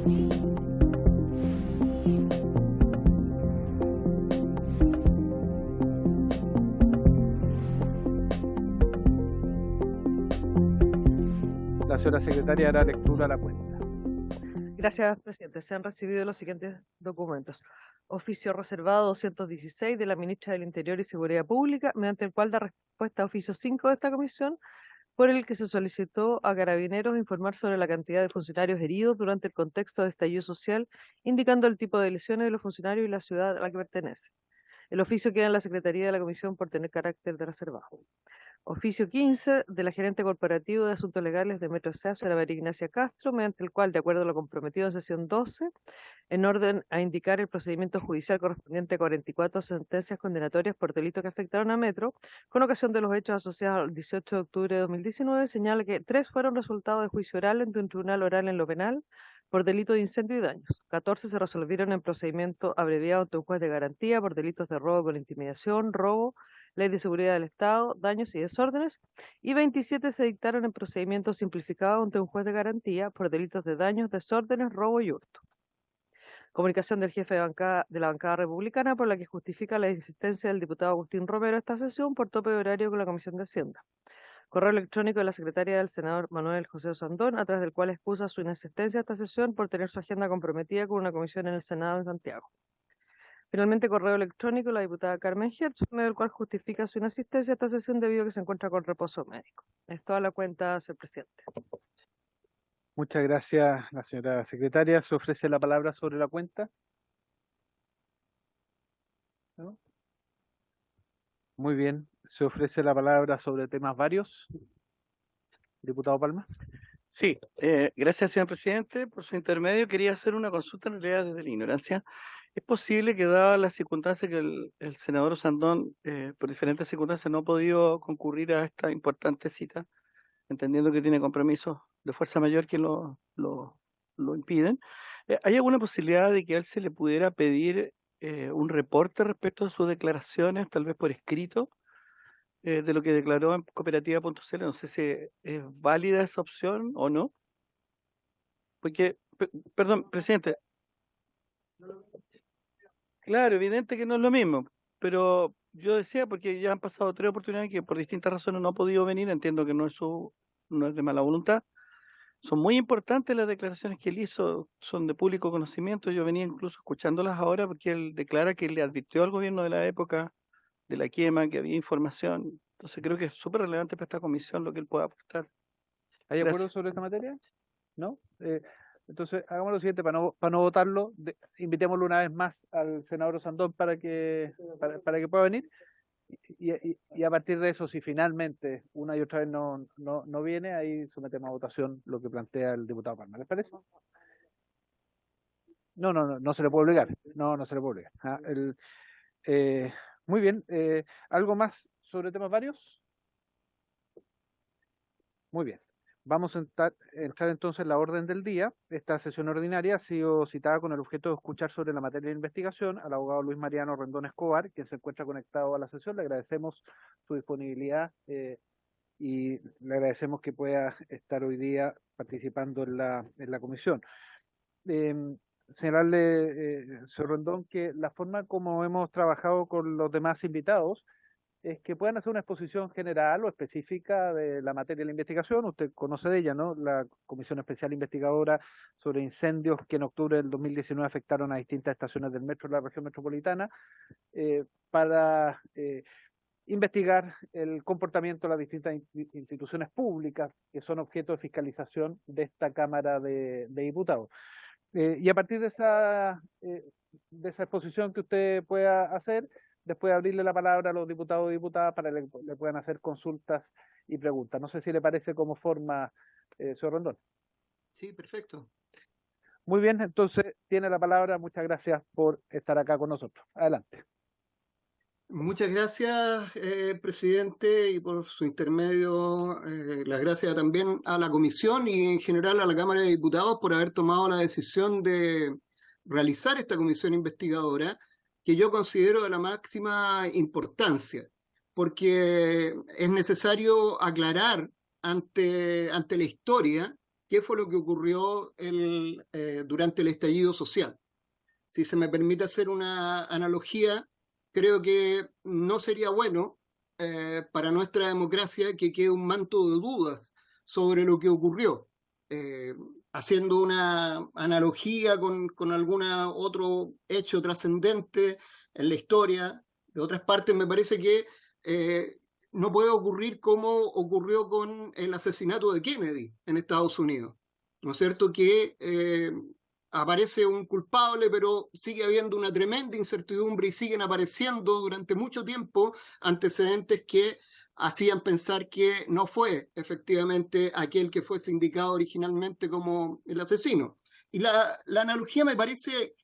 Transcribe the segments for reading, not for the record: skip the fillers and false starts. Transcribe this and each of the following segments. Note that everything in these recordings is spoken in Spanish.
La señora secretaria hará lectura a la cuenta. Gracias, presidente. Se han recibido los siguientes documentos. Oficio reservado 216 de la ministra del Interior y Seguridad Pública, mediante el cual da respuesta a oficio 5 de esta comisión, por el que se solicitó a Carabineros informar sobre la cantidad de funcionarios heridos durante el contexto de estallido social, indicando el tipo de lesiones de los funcionarios y la ciudad a la que pertenece. El oficio queda en la Secretaría de la Comisión por tener carácter de reservado. Oficio 15 de la gerente corporativo de Asuntos Legales de Metro SA, señora María Ignacia Castro, mediante el cual, de acuerdo a lo comprometido en sesión 12, en orden a indicar el procedimiento judicial correspondiente a 44 sentencias condenatorias por delitos que afectaron a Metro, con ocasión de los hechos asociados al 18 de octubre de 2019, señala que 3 fueron resultado de juicio oral ante un tribunal oral en lo penal por delito de incendio y daños. 14 se resolvieron en procedimiento abreviado ante un juez de garantía por delitos de robo con intimidación, robo, Ley de Seguridad del Estado, daños y desórdenes, y 27 se dictaron en procedimiento simplificado ante un juez de garantía por delitos de daños, desórdenes, robo y hurto. Comunicación del jefe de la bancada republicana por la que justifica la insistencia del diputado Agustín Romero a esta sesión por tope de horario con la Comisión de Hacienda. Correo electrónico de la secretaria del senador Manuel José Osandón, a través del cual excusa su inasistencia a esta sesión por tener su agenda comprometida con una comisión en el Senado en Santiago. Finalmente, correo electrónico de la diputada Carmen Hertz, por medio del cual justifica su inasistencia a esta sesión debido a que se encuentra con reposo médico. Es toda la cuenta, señor presidente. Muchas gracias, la señora secretaria. ¿Se ofrece la palabra sobre la cuenta? ¿No? Muy bien. ¿Se ofrece la palabra sobre temas varios? Diputado Palma. Sí, gracias, señor presidente. Por su intermedio, quería hacer una consulta en realidad desde la ignorancia. ¿Es posible que, dadas las circunstancias que el senador Osandón, por diferentes circunstancias, no ha podido concurrir a esta importante cita, entendiendo que tiene compromisos de fuerza mayor que lo impiden? ¿Hay alguna posibilidad de que a él se le pudiera pedir un reporte respecto a sus declaraciones, tal vez por escrito, de lo que declaró en cooperativa.cl? No sé si es válida esa opción o no. Porque, perdón, presidente, claro, evidente que no es lo mismo, pero yo decía, porque ya han pasado 3 oportunidades que por distintas razones no ha podido venir, entiendo que no es de mala voluntad. Son muy importantes las declaraciones que él hizo, son de público conocimiento. Yo venía incluso escuchándolas ahora porque él declara que le advirtió al gobierno de la época de la quema, que había información. Entonces creo que es súper relevante para esta comisión lo que él pueda aportar. ¿Hay acuerdo Gracias. sobre esta materia? ¿No? Entonces, hagamos lo siguiente, para no votarlo, invitémoslo una vez más al senador Osandón para que pueda venir. Y a partir de eso, si finalmente una y otra vez no viene, ahí sometemos a votación lo que plantea el diputado Palma. ¿Les parece? No se le puede obligar. No se le puede obligar. Muy bien. ¿Algo más sobre temas varios? Muy bien. Vamos a entrar entonces en la orden del día. Esta sesión ordinaria ha sido citada con el objeto de escuchar sobre la materia de investigación al abogado Luis Mariano Rendón Escobar, quien se encuentra conectado a la sesión. Le agradecemos su disponibilidad y le agradecemos que pueda estar hoy día participando en la comisión. Señalarle, señor Rendón, que la forma como hemos trabajado con los demás invitados es que puedan hacer una exposición general o específica de la materia de la investigación. Usted conoce de ella, ¿no? La Comisión Especial Investigadora sobre Incendios que en octubre del 2019 afectaron a distintas estaciones del metro de la región metropolitana, para investigar el comportamiento de las distintas instituciones públicas que son objeto de fiscalización de esta Cámara de Diputados. Y a partir de esa exposición que usted pueda hacer, después abrirle la palabra a los diputados y diputadas para que le puedan hacer consultas y preguntas. No sé si le parece como forma, señor Rondón. Sí, perfecto. Muy bien, entonces tiene la palabra. Muchas gracias por estar acá con nosotros. Adelante. Muchas gracias, presidente, y por su intermedio, las gracias también a la comisión y en general a la Cámara de Diputados por haber tomado la decisión de realizar esta comisión investigadora, que yo considero de la máxima importancia, porque es necesario aclarar ante la historia qué fue lo que ocurrió durante el estallido social. Si se me permite hacer una analogía, creo que no sería bueno para nuestra democracia que quede un manto de dudas sobre lo que ocurrió. Haciendo una analogía con algún otro hecho trascendente en la historia de otras partes, me parece que no puede ocurrir como ocurrió con el asesinato de Kennedy en Estados Unidos. ¿No es cierto? Que aparece un culpable, pero sigue habiendo una tremenda incertidumbre y siguen apareciendo durante mucho tiempo antecedentes que hacían pensar que no fue efectivamente aquel que fuese indicado originalmente como el asesino. Y la analogía me parece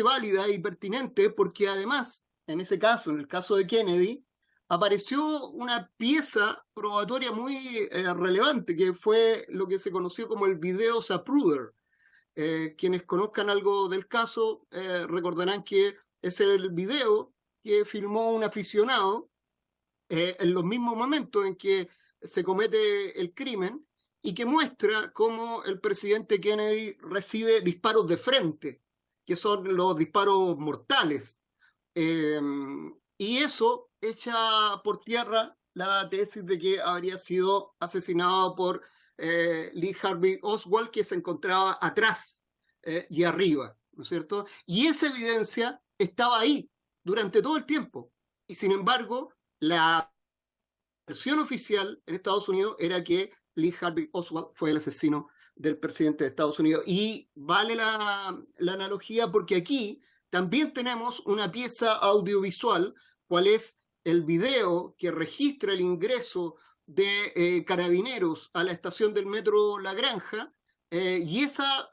válida y pertinente porque además, en ese caso, en el caso de Kennedy, apareció una pieza probatoria muy relevante, que fue lo que se conoció como el video Zapruder. Quienes conozcan algo del caso recordarán que es el video que filmó un aficionado en los mismos momentos en que se comete el crimen y que muestra cómo el presidente Kennedy recibe disparos de frente, que son los disparos mortales. Y eso echa por tierra la tesis de que habría sido asesinado por Lee Harvey Oswald, que se encontraba atrás y arriba, ¿no es cierto? Y esa evidencia estaba ahí durante todo el tiempo. Y sin embargo, la versión oficial en Estados Unidos era que Lee Harvey Oswald fue el asesino del presidente de Estados Unidos. Y vale la analogía porque aquí también tenemos una pieza audiovisual, cual es el video que registra el ingreso de carabineros a la estación del metro La Granja, y esa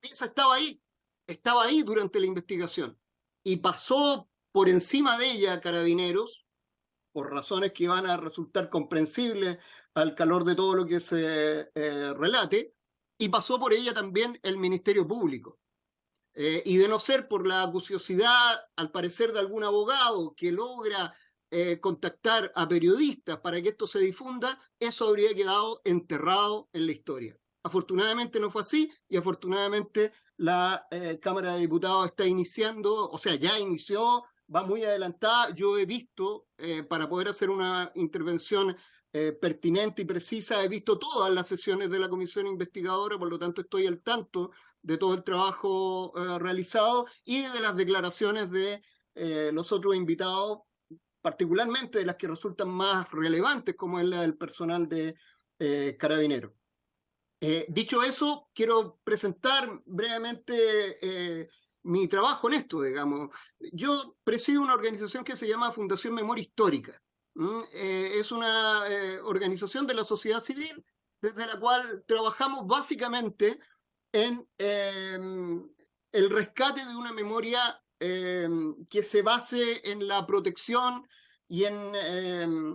pieza estaba ahí durante la investigación, y pasó por encima de ella carabineros, por razones que van a resultar comprensibles al calor de todo lo que se relate, y pasó por ella también el Ministerio Público. Y de no ser por la acuciosidad, al parecer, de algún abogado que logra contactar a periodistas para que esto se difunda, eso habría quedado enterrado en la historia. Afortunadamente no fue así, y afortunadamente la Cámara de Diputados está iniciando, o sea, ya inició, va muy adelantada. Yo he visto, para poder hacer una intervención pertinente y precisa, he visto todas las sesiones de la comisión investigadora, por lo tanto estoy al tanto de todo el trabajo realizado y de las declaraciones de los otros invitados, particularmente de las que resultan más relevantes, como es la del personal de Carabineros. Dicho eso, quiero presentar brevemente mi trabajo en esto, digamos. Yo presido una organización que se llama Fundación Memoria Histórica. Es una organización de la sociedad civil desde la cual trabajamos básicamente en el rescate de una memoria que se base en la protección y en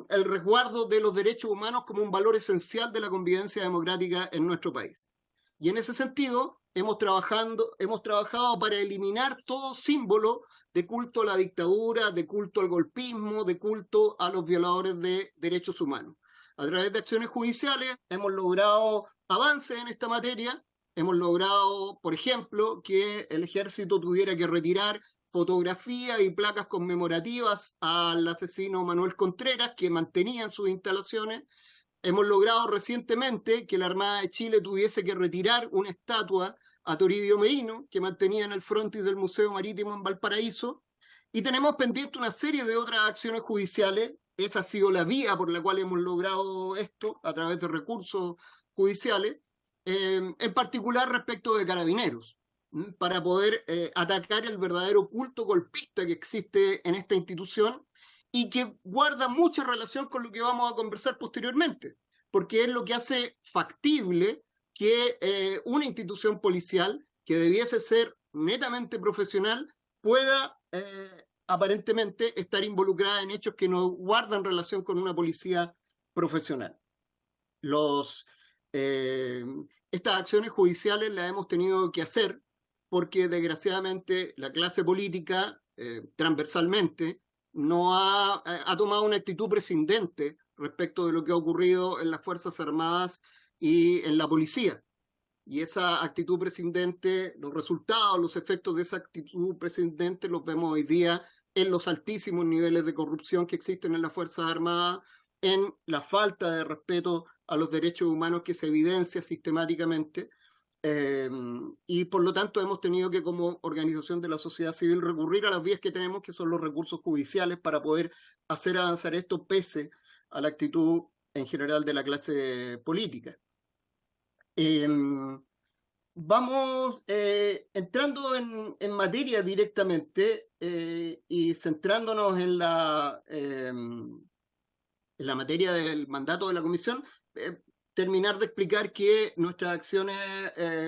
el resguardo de los derechos humanos como un valor esencial de la convivencia democrática en nuestro país. Y en ese sentido hemos trabajado para eliminar todo símbolo de culto a la dictadura, de culto al golpismo, de culto a los violadores de derechos humanos. A través de acciones judiciales hemos logrado avances en esta materia. Hemos logrado, por ejemplo, que el ejército tuviera que retirar fotografías y placas conmemorativas al asesino Manuel Contreras, que mantenían sus instalaciones. Hemos logrado recientemente que la Armada de Chile tuviese que retirar una estatua a Toribio Merino, que mantenía en el frontis del Museo Marítimo en Valparaíso. Y tenemos pendiente una serie de otras acciones judiciales. Esa ha sido la vía por la cual hemos logrado esto, a través de recursos judiciales. En particular respecto de Carabineros, para poder atacar el verdadero culto golpista que existe en esta institución y que guarda mucha relación con lo que vamos a conversar posteriormente, porque es lo que hace factible que una institución policial que debiese ser netamente profesional pueda aparentemente estar involucrada en hechos que no guardan relación con una policía profesional. Estas acciones judiciales las hemos tenido que hacer porque desgraciadamente la clase política transversalmente no ha tomado una actitud prescindente respecto de lo que ha ocurrido en las Fuerzas Armadas y en la policía. Y esa actitud prescindente, los resultados, los efectos de esa actitud prescindente los vemos hoy día en los altísimos niveles de corrupción que existen en las Fuerzas Armadas, en la falta de respeto a los derechos humanos que se evidencia sistemáticamente. Y por lo tanto hemos tenido que, como organización de la sociedad civil, recurrir a las vías que tenemos, que son los recursos judiciales, para poder hacer avanzar esto pese a la actitud en general de la clase política. Vamos entrando en materia directamente y centrándonos en la materia del mandato de la comisión, terminar de explicar que nuestras acciones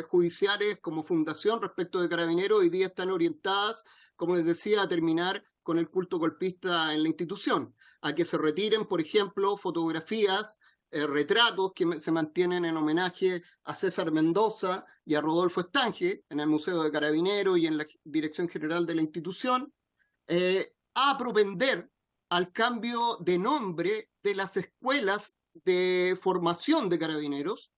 judiciales como fundación respecto de Carabineros hoy día están orientadas, como les decía, a terminar con el culto golpista en la institución, a que se retiren, por ejemplo, fotografías, retratos que se mantienen en homenaje a César Mendoza y a Rodolfo Estange en el Museo de Carabineros y en la Dirección General de la institución, a propender al cambio de nombre de las escuelas de formación de Carabineros.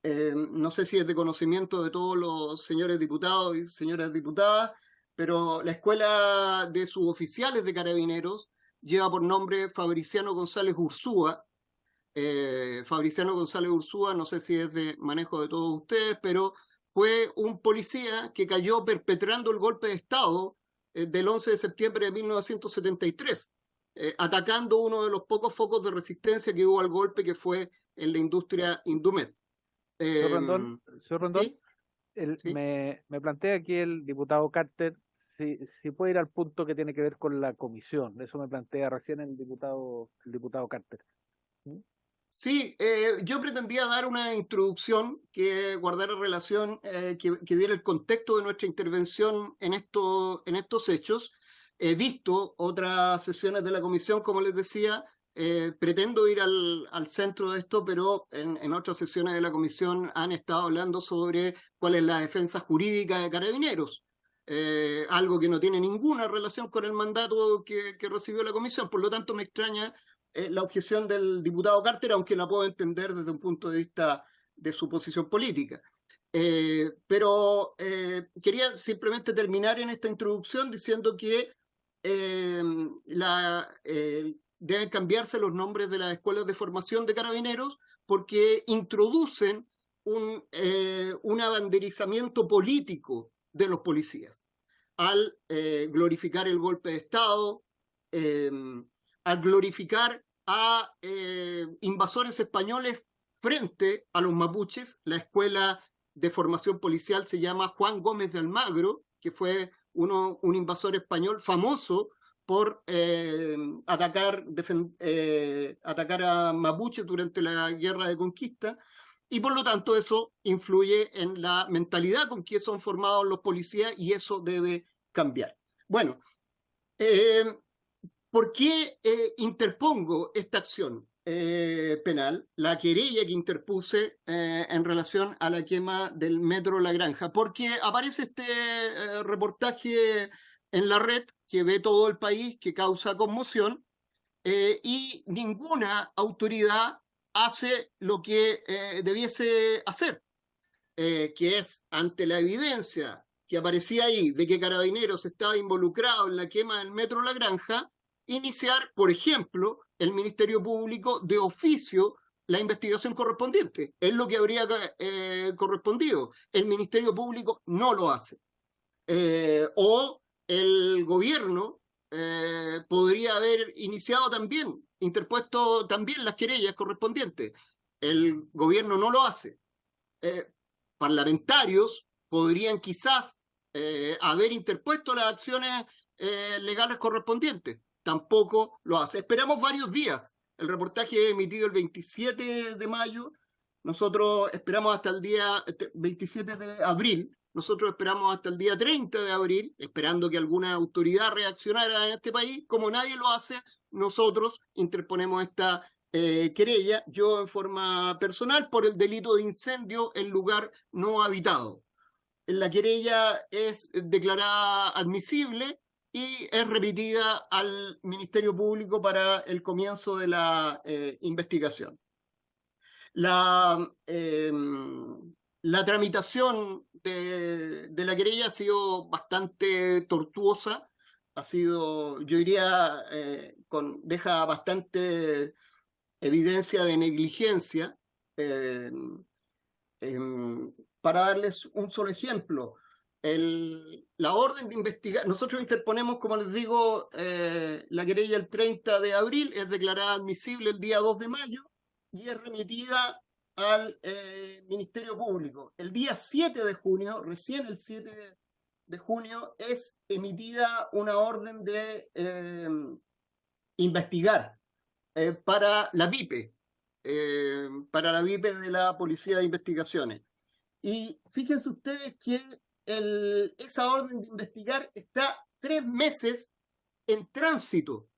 No sé si es de conocimiento de todos los señores diputados y señoras diputadas, pero la escuela de suboficiales de Carabineros lleva por nombre Fabriciano González Ursúa. Fabriciano González Ursúa, no sé si es de manejo de todos ustedes, pero fue un policía que cayó perpetrando el golpe de Estado del 11 de septiembre de 1973, atacando uno de los pocos focos de resistencia que hubo al golpe, que fue en la industria Indumet. Señor Rondón, ¿sí? ¿Sí? me plantea aquí el diputado Carter si puede ir al punto que tiene que ver con la comisión. Eso me plantea recién el diputado Carter. ¿Mm? Sí, yo pretendía dar una introducción que guardara relación, que diera el contexto de nuestra intervención en estos hechos. He visto otras sesiones de la comisión, como les decía, pretendo ir al centro de esto, pero en otras sesiones de la comisión han estado hablando sobre cuál es la defensa jurídica de Carabineros, algo que no tiene ninguna relación con el mandato que recibió la comisión. Por lo tanto, me extraña la objeción del diputado Carter, aunque la puedo entender desde un punto de vista de su posición política. Pero quería simplemente terminar en esta introducción diciendo que deben cambiarse los nombres de las escuelas de formación de Carabineros porque introducen un abanderizamiento político de los policías al glorificar el golpe de Estado, al glorificar a invasores españoles frente a los mapuches. La escuela de formación policial se llama Juan Gómez de Almagro, que fue un invasor español famoso por atacar a mapuches durante la guerra de conquista, y por lo tanto eso influye en la mentalidad con que son formados los policías y eso debe cambiar. Bueno, ¿por qué interpongo esta acción penal, la querella que interpuse en relación a la quema del Metro La Granja? Porque aparece este reportaje en la red que ve todo el país, que causa conmoción, y ninguna autoridad hace lo que debiese hacer, que es, ante la evidencia que aparecía ahí de que Carabineros estaba involucrado en la quema del Metro La Granja, iniciar, por ejemplo, el Ministerio Público de oficio la investigación correspondiente. Es lo que habría correspondido. El Ministerio Público no lo hace. O el gobierno podría haber iniciado también, interpuesto también las querellas correspondientes. El gobierno no lo hace. Parlamentarios podrían quizás haber interpuesto las acciones legales correspondientes. Tampoco lo hace. Esperamos varios días. El reportaje emitido el 27 de mayo. Nosotros esperamos hasta el día 27 de abril. Nosotros esperamos hasta el día 30 de abril, esperando que alguna autoridad reaccionara en este país. Como nadie lo hace, nosotros interponemos esta querella, yo en forma personal, por el delito de incendio en lugar no habitado. La querella es declarada admisible y es remitida al Ministerio Público para el comienzo de la investigación. La, la tramitación de la querella ha sido bastante tortuosa, ha sido, yo diría, deja bastante evidencia de negligencia. Para darles un solo ejemplo, la orden de investigar, nosotros interponemos, como les digo, la querella el 30 de abril, es declarada admisible el día 2 de mayo y es remitida al Ministerio Público. El día 7 de junio, recién el 7 de junio, es emitida una orden de investigar para la VIPE, de la Policía de Investigaciones. Y fíjense ustedes que esa orden de investigar está 3 meses en tránsito,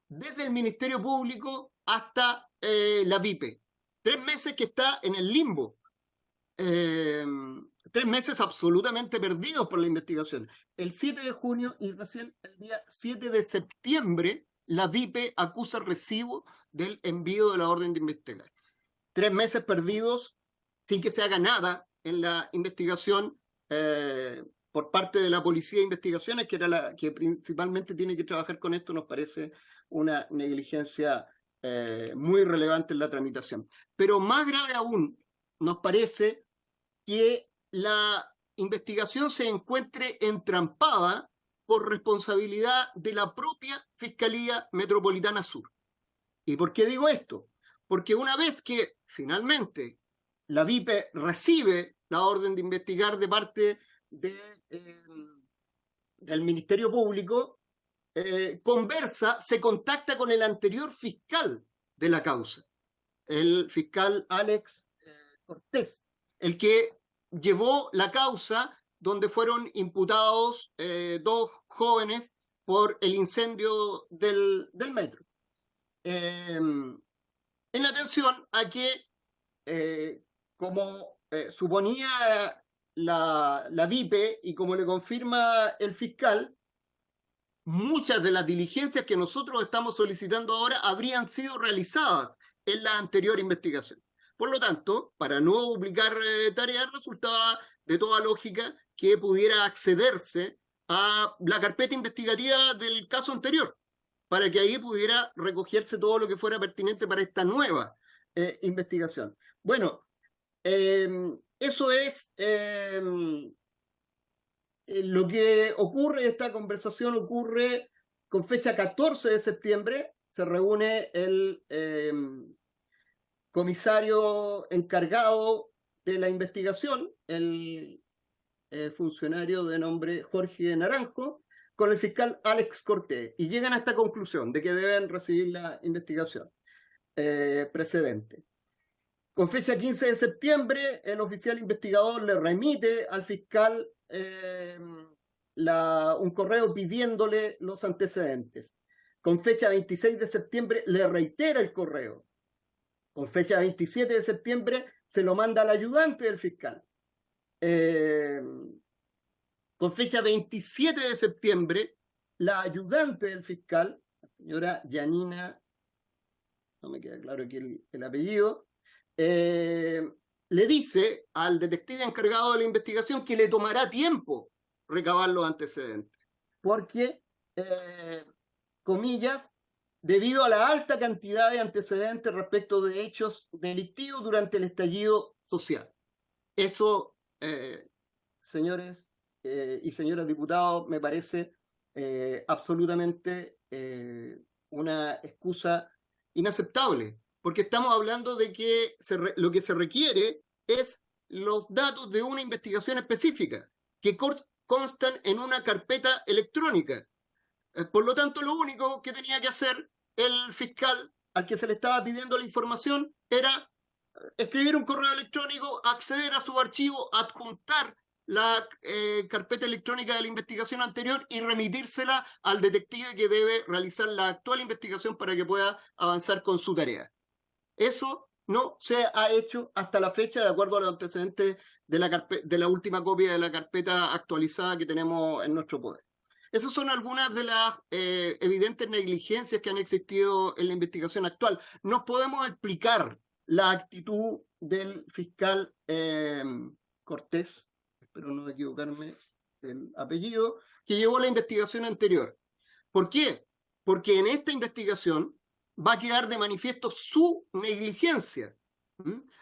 desde el Ministerio Público hasta la VIPE. 3 meses que está en el limbo. 3 meses absolutamente perdidos por la investigación. El 7 de junio y recién el día 7 de septiembre, la VIPE acusa recibo del envío de la orden de investigar. 3 meses perdidos sin que se haga nada en la investigación por parte de la Policía de Investigaciones, que era la que principalmente tiene que trabajar con esto. Nos parece una negligencia muy relevante en la tramitación. Pero más grave aún, nos parece que la investigación se encuentre entrampada por responsabilidad de la propia Fiscalía Metropolitana Sur. ¿Y por qué digo esto? Porque una vez que finalmente la VIPE recibe la orden de investigar de parte del Ministerio Público, se contacta con el anterior fiscal de la causa, el fiscal Alex Cortés, el que llevó la causa donde fueron imputados 2 jóvenes por el incendio del metro. En atención a que, como suponía la VIPE y como le confirma el fiscal, muchas de las diligencias que nosotros estamos solicitando ahora habrían sido realizadas en la anterior investigación. Por lo tanto, para no duplicar tareas, resultaba de toda lógica que pudiera accederse a la carpeta investigativa del caso anterior, para que ahí pudiera recogerse todo lo que fuera pertinente para esta nueva investigación. Bueno, eso es lo que ocurre. Esta conversación ocurre con fecha 14 de septiembre. Se reúne el comisario encargado de la investigación, el funcionario de nombre Jorge Naranjo, con el fiscal Alex Cortés, y llegan a esta conclusión de que deben recibir la investigación precedente. Con fecha 15 de septiembre, el oficial investigador le remite al fiscal un correo pidiéndole los antecedentes. Con fecha 26 de septiembre, le reitera el correo. Con fecha 27 de septiembre, se lo manda al ayudante del fiscal. Con fecha 27 de septiembre, la ayudante del fiscal, la señora Yanina, no me queda claro aquí el apellido, le dice al detective encargado de la investigación que le tomará tiempo recabar los antecedentes, porque, comillas, debido a la alta cantidad de antecedentes respecto de hechos delictivos durante el estallido social. Eso, señores y señoras diputados, me parece absolutamente una excusa inaceptable, porque estamos hablando de que lo que se requiere es los datos de una investigación específica que constan en una carpeta electrónica. Por lo tanto, lo único que tenía que hacer el fiscal al que se le estaba pidiendo la información era escribir un correo electrónico, acceder a su archivo, adjuntar la carpeta electrónica de la investigación anterior y remitírsela al detective que debe realizar la actual investigación para que pueda avanzar con su tarea. Eso no se ha hecho hasta la fecha, de acuerdo a los antecedentes de la última copia de la carpeta actualizada que tenemos en nuestro poder. Esas son algunas de las evidentes negligencias que han existido en la investigación actual. Nos podemos explicar la actitud del fiscal Cortés, espero no equivocarme el apellido, que llevó la investigación anterior. ¿Por qué? Porque en esta investigación va a quedar de manifiesto su negligencia,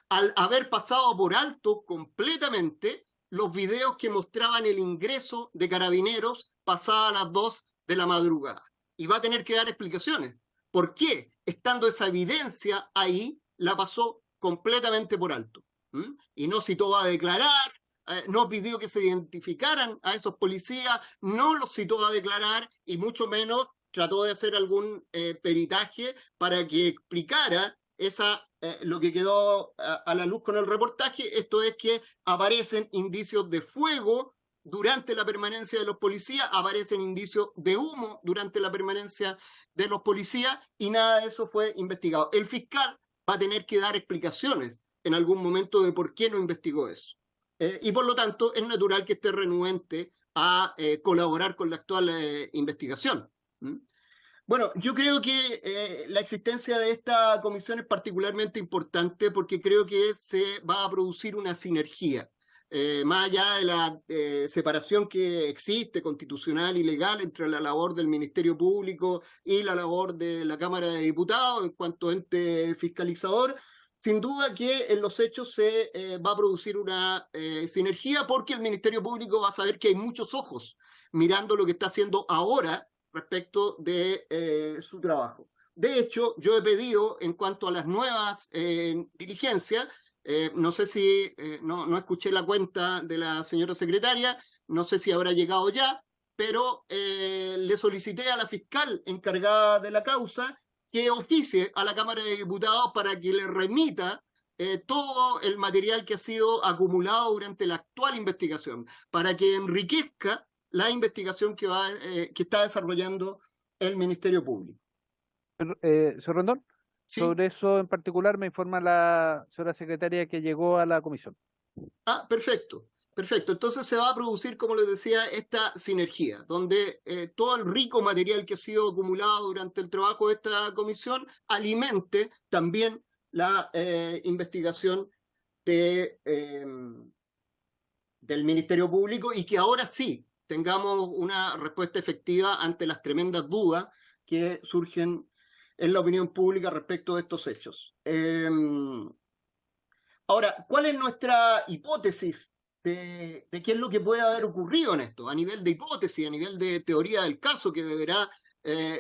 al haber pasado por alto completamente los videos que mostraban el ingreso de carabineros pasadas las 2 de la madrugada. Y va a tener que dar explicaciones. ¿Por qué? Estando esa evidencia ahí, la pasó completamente por alto. Y no citó a declarar, no pidió que se identificaran a esos policías, no los citó a declarar y mucho menos trató de hacer algún peritaje para que explicara lo que quedó a la luz con el reportaje. Esto es que aparecen indicios de fuego durante la permanencia de los policías, aparecen indicios de humo durante la permanencia de los policías y nada de eso fue investigado. El fiscal va a tener que dar explicaciones en algún momento de por qué no investigó eso. Y por lo tanto es natural que esté renuente a colaborar con la actual investigación. Bueno, yo creo que la existencia de esta comisión es particularmente importante porque creo que se va a producir una sinergia. Más allá de la separación que existe constitucional y legal entre la labor del Ministerio Público y la labor de la Cámara de Diputados en cuanto a ente fiscalizador, sin duda que en los hechos se va a producir una sinergia porque el Ministerio Público va a saber que hay muchos ojos mirando lo que está haciendo ahora respecto de su trabajo. De hecho, yo he pedido en cuanto a las nuevas diligencias, no sé si, no escuché la cuenta de la señora secretaria, no sé si habrá llegado ya, pero le solicité a la fiscal encargada de la causa que oficie a la Cámara de Diputados para que le remita todo el material que ha sido acumulado durante la actual investigación, para que enriquezca la investigación que está desarrollando el Ministerio Público. Señor Rondón, ¿Sí? sobre eso en particular me informa la señora secretaria que llegó a la comisión. Ah, perfecto. Perfecto. Entonces se va a producir, como les decía, esta sinergia, donde todo el rico material que ha sido acumulado durante el trabajo de esta comisión alimente también la investigación del Ministerio Público y que ahora sí tengamos una respuesta efectiva ante las tremendas dudas que surgen en la opinión pública respecto de estos hechos. Ahora, ¿cuál es nuestra hipótesis de qué es lo que puede haber ocurrido en esto? A nivel de hipótesis, a nivel de teoría del caso que deberá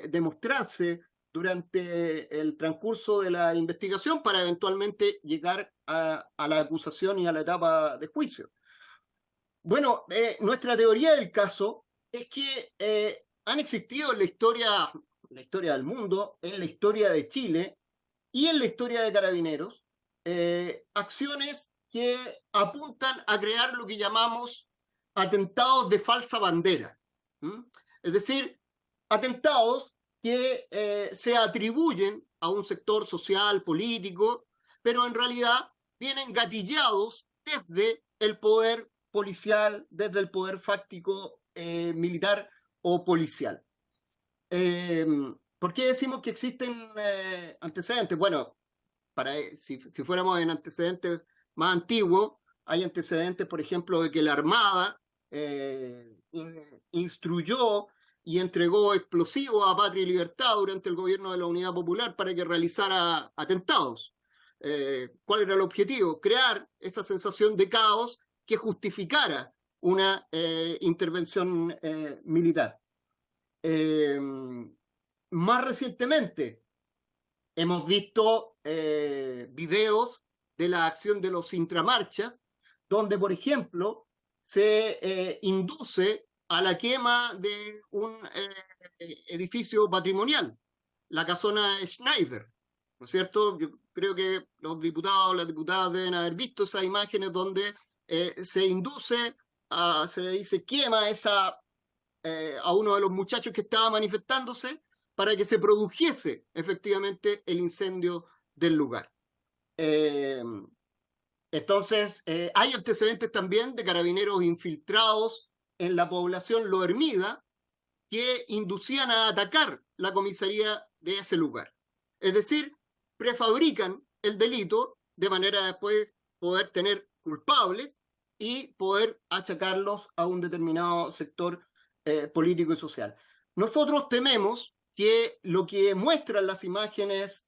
demostrarse durante el transcurso de la investigación para eventualmente llegar a la acusación y a la etapa de juicio. Bueno, nuestra teoría del caso es que han existido en la historia del mundo, en la historia de Chile y en la historia de Carabineros, acciones que apuntan a crear lo que llamamos atentados de falsa bandera. Es decir, atentados que se atribuyen a un sector social, político, pero en realidad vienen gatillados desde el poder policial, desde el poder fáctico militar o policial. ¿Por qué decimos que existen antecedentes? Bueno, si fuéramos en antecedentes más antiguos, hay antecedentes, por ejemplo, de que la Armada instruyó y entregó explosivos a Patria y Libertad durante el gobierno de la Unidad Popular para que realizara atentados. ¿Cuál era el objetivo? Crear esa sensación de caos que justificara una intervención militar. Más recientemente hemos visto videos de la acción de los intramarchas, donde, por ejemplo, se induce a la quema de un edificio patrimonial, la casona Schneider, ¿no es cierto? Yo creo que los diputados, las diputadas deben haber visto esas imágenes donde se induce, se le dice quema a uno de los muchachos que estaba manifestándose para que se produjese efectivamente el incendio del lugar. Entonces, hay antecedentes también de carabineros infiltrados en la población lohermida que inducían a atacar la comisaría de ese lugar. Es decir, prefabrican el delito de manera de después poder tener culpables y poder achacarlos a un determinado sector político y social. Nosotros tememos que lo que muestran las imágenes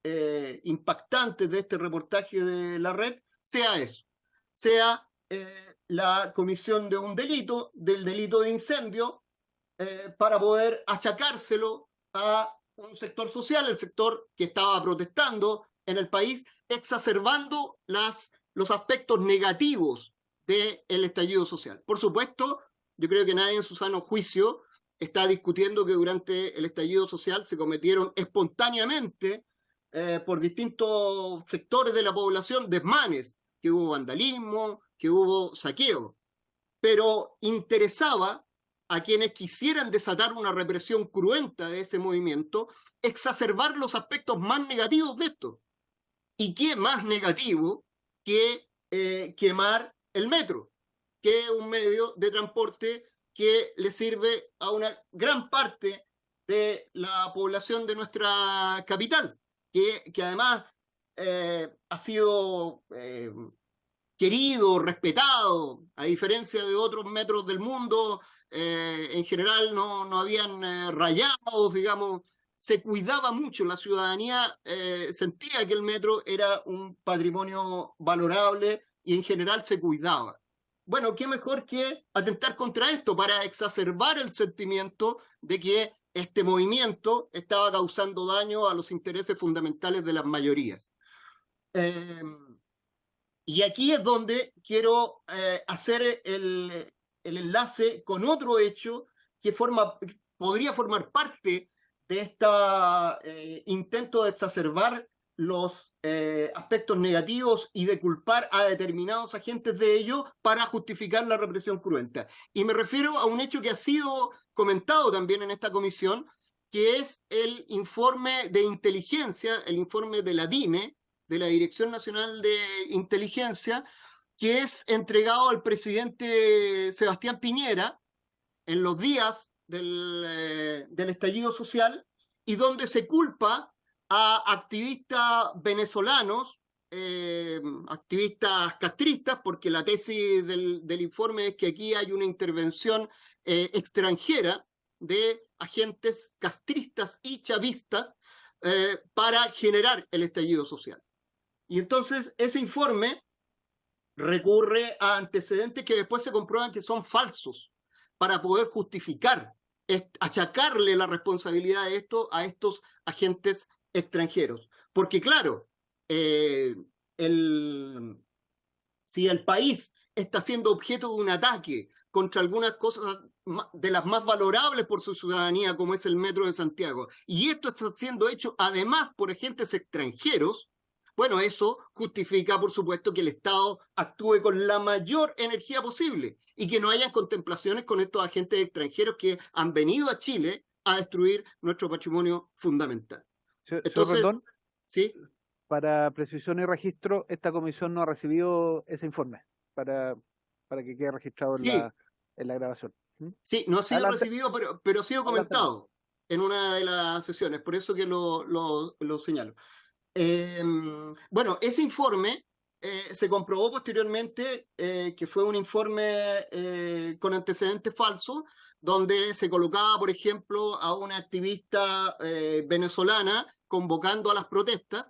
impactantes de este reportaje de la red sea eso, sea la comisión de un delito, del delito de incendio, para poder achacárselo a un sector social, el sector que estaba protestando en el país, exacerbando los aspectos negativos del estallido social. Por supuesto, yo creo que nadie en su sano juicio está discutiendo que durante el estallido social se cometieron espontáneamente por distintos sectores de la población desmanes, que hubo vandalismo, que hubo saqueo, pero interesaba a quienes quisieran desatar una represión cruenta de ese movimiento exacerbar los aspectos más negativos de esto. ¿Y qué más negativo que quemar el metro, que es un medio de transporte que le sirve a una gran parte de la población de nuestra capital, que además ha sido querido, respetado, a diferencia de otros metros del mundo, en general no habían rayados, digamos, se cuidaba mucho, la ciudadanía sentía que el metro era un patrimonio valorable y en general se cuidaba. Bueno, qué mejor que atentar contra esto para exacerbar el sentimiento de que este movimiento estaba causando daño a los intereses fundamentales de las mayorías. Y aquí es donde quiero hacer el enlace con otro hecho que podría formar parte de este intento de exacerbar los aspectos negativos y de culpar a determinados agentes de ello para justificar la represión cruenta. Y me refiero a un hecho que ha sido comentado también en esta comisión, que es el informe de inteligencia, el informe de la DINE, de la Dirección Nacional de Inteligencia, que es entregado al presidente Sebastián Piñera en los días del estallido social, y donde se culpa a activistas venezolanos, activistas castristas, porque la tesis del informe es que aquí hay una intervención extranjera de agentes castristas y chavistas para generar el estallido social. Y entonces ese informe recurre a antecedentes que después se comprueban que son falsos para poder justificar, achacarle la responsabilidad de esto a estos agentes extranjeros. Porque claro, si el país está siendo objeto de un ataque contra algunas cosas de las más valorables por su ciudadanía, como es el Metro de Santiago, y esto está siendo hecho además por agentes extranjeros, bueno, eso justifica, por supuesto, que el Estado actúe con la mayor energía posible y que no hayan contemplaciones con estos agentes extranjeros que han venido a Chile a destruir nuestro patrimonio fundamental. Entonces, Rendón, ¿sí? Para precisión y registro, esta comisión no ha recibido ese informe para que quede registrado en la grabación. Sí, no ha sido Adelante. recibido, pero ha sido comentado en una de las sesiones, por eso que lo señalo. Bueno, ese informe se comprobó posteriormente que fue un informe con antecedentes falsos, donde se colocaba, por ejemplo, a una activista venezolana convocando a las protestas,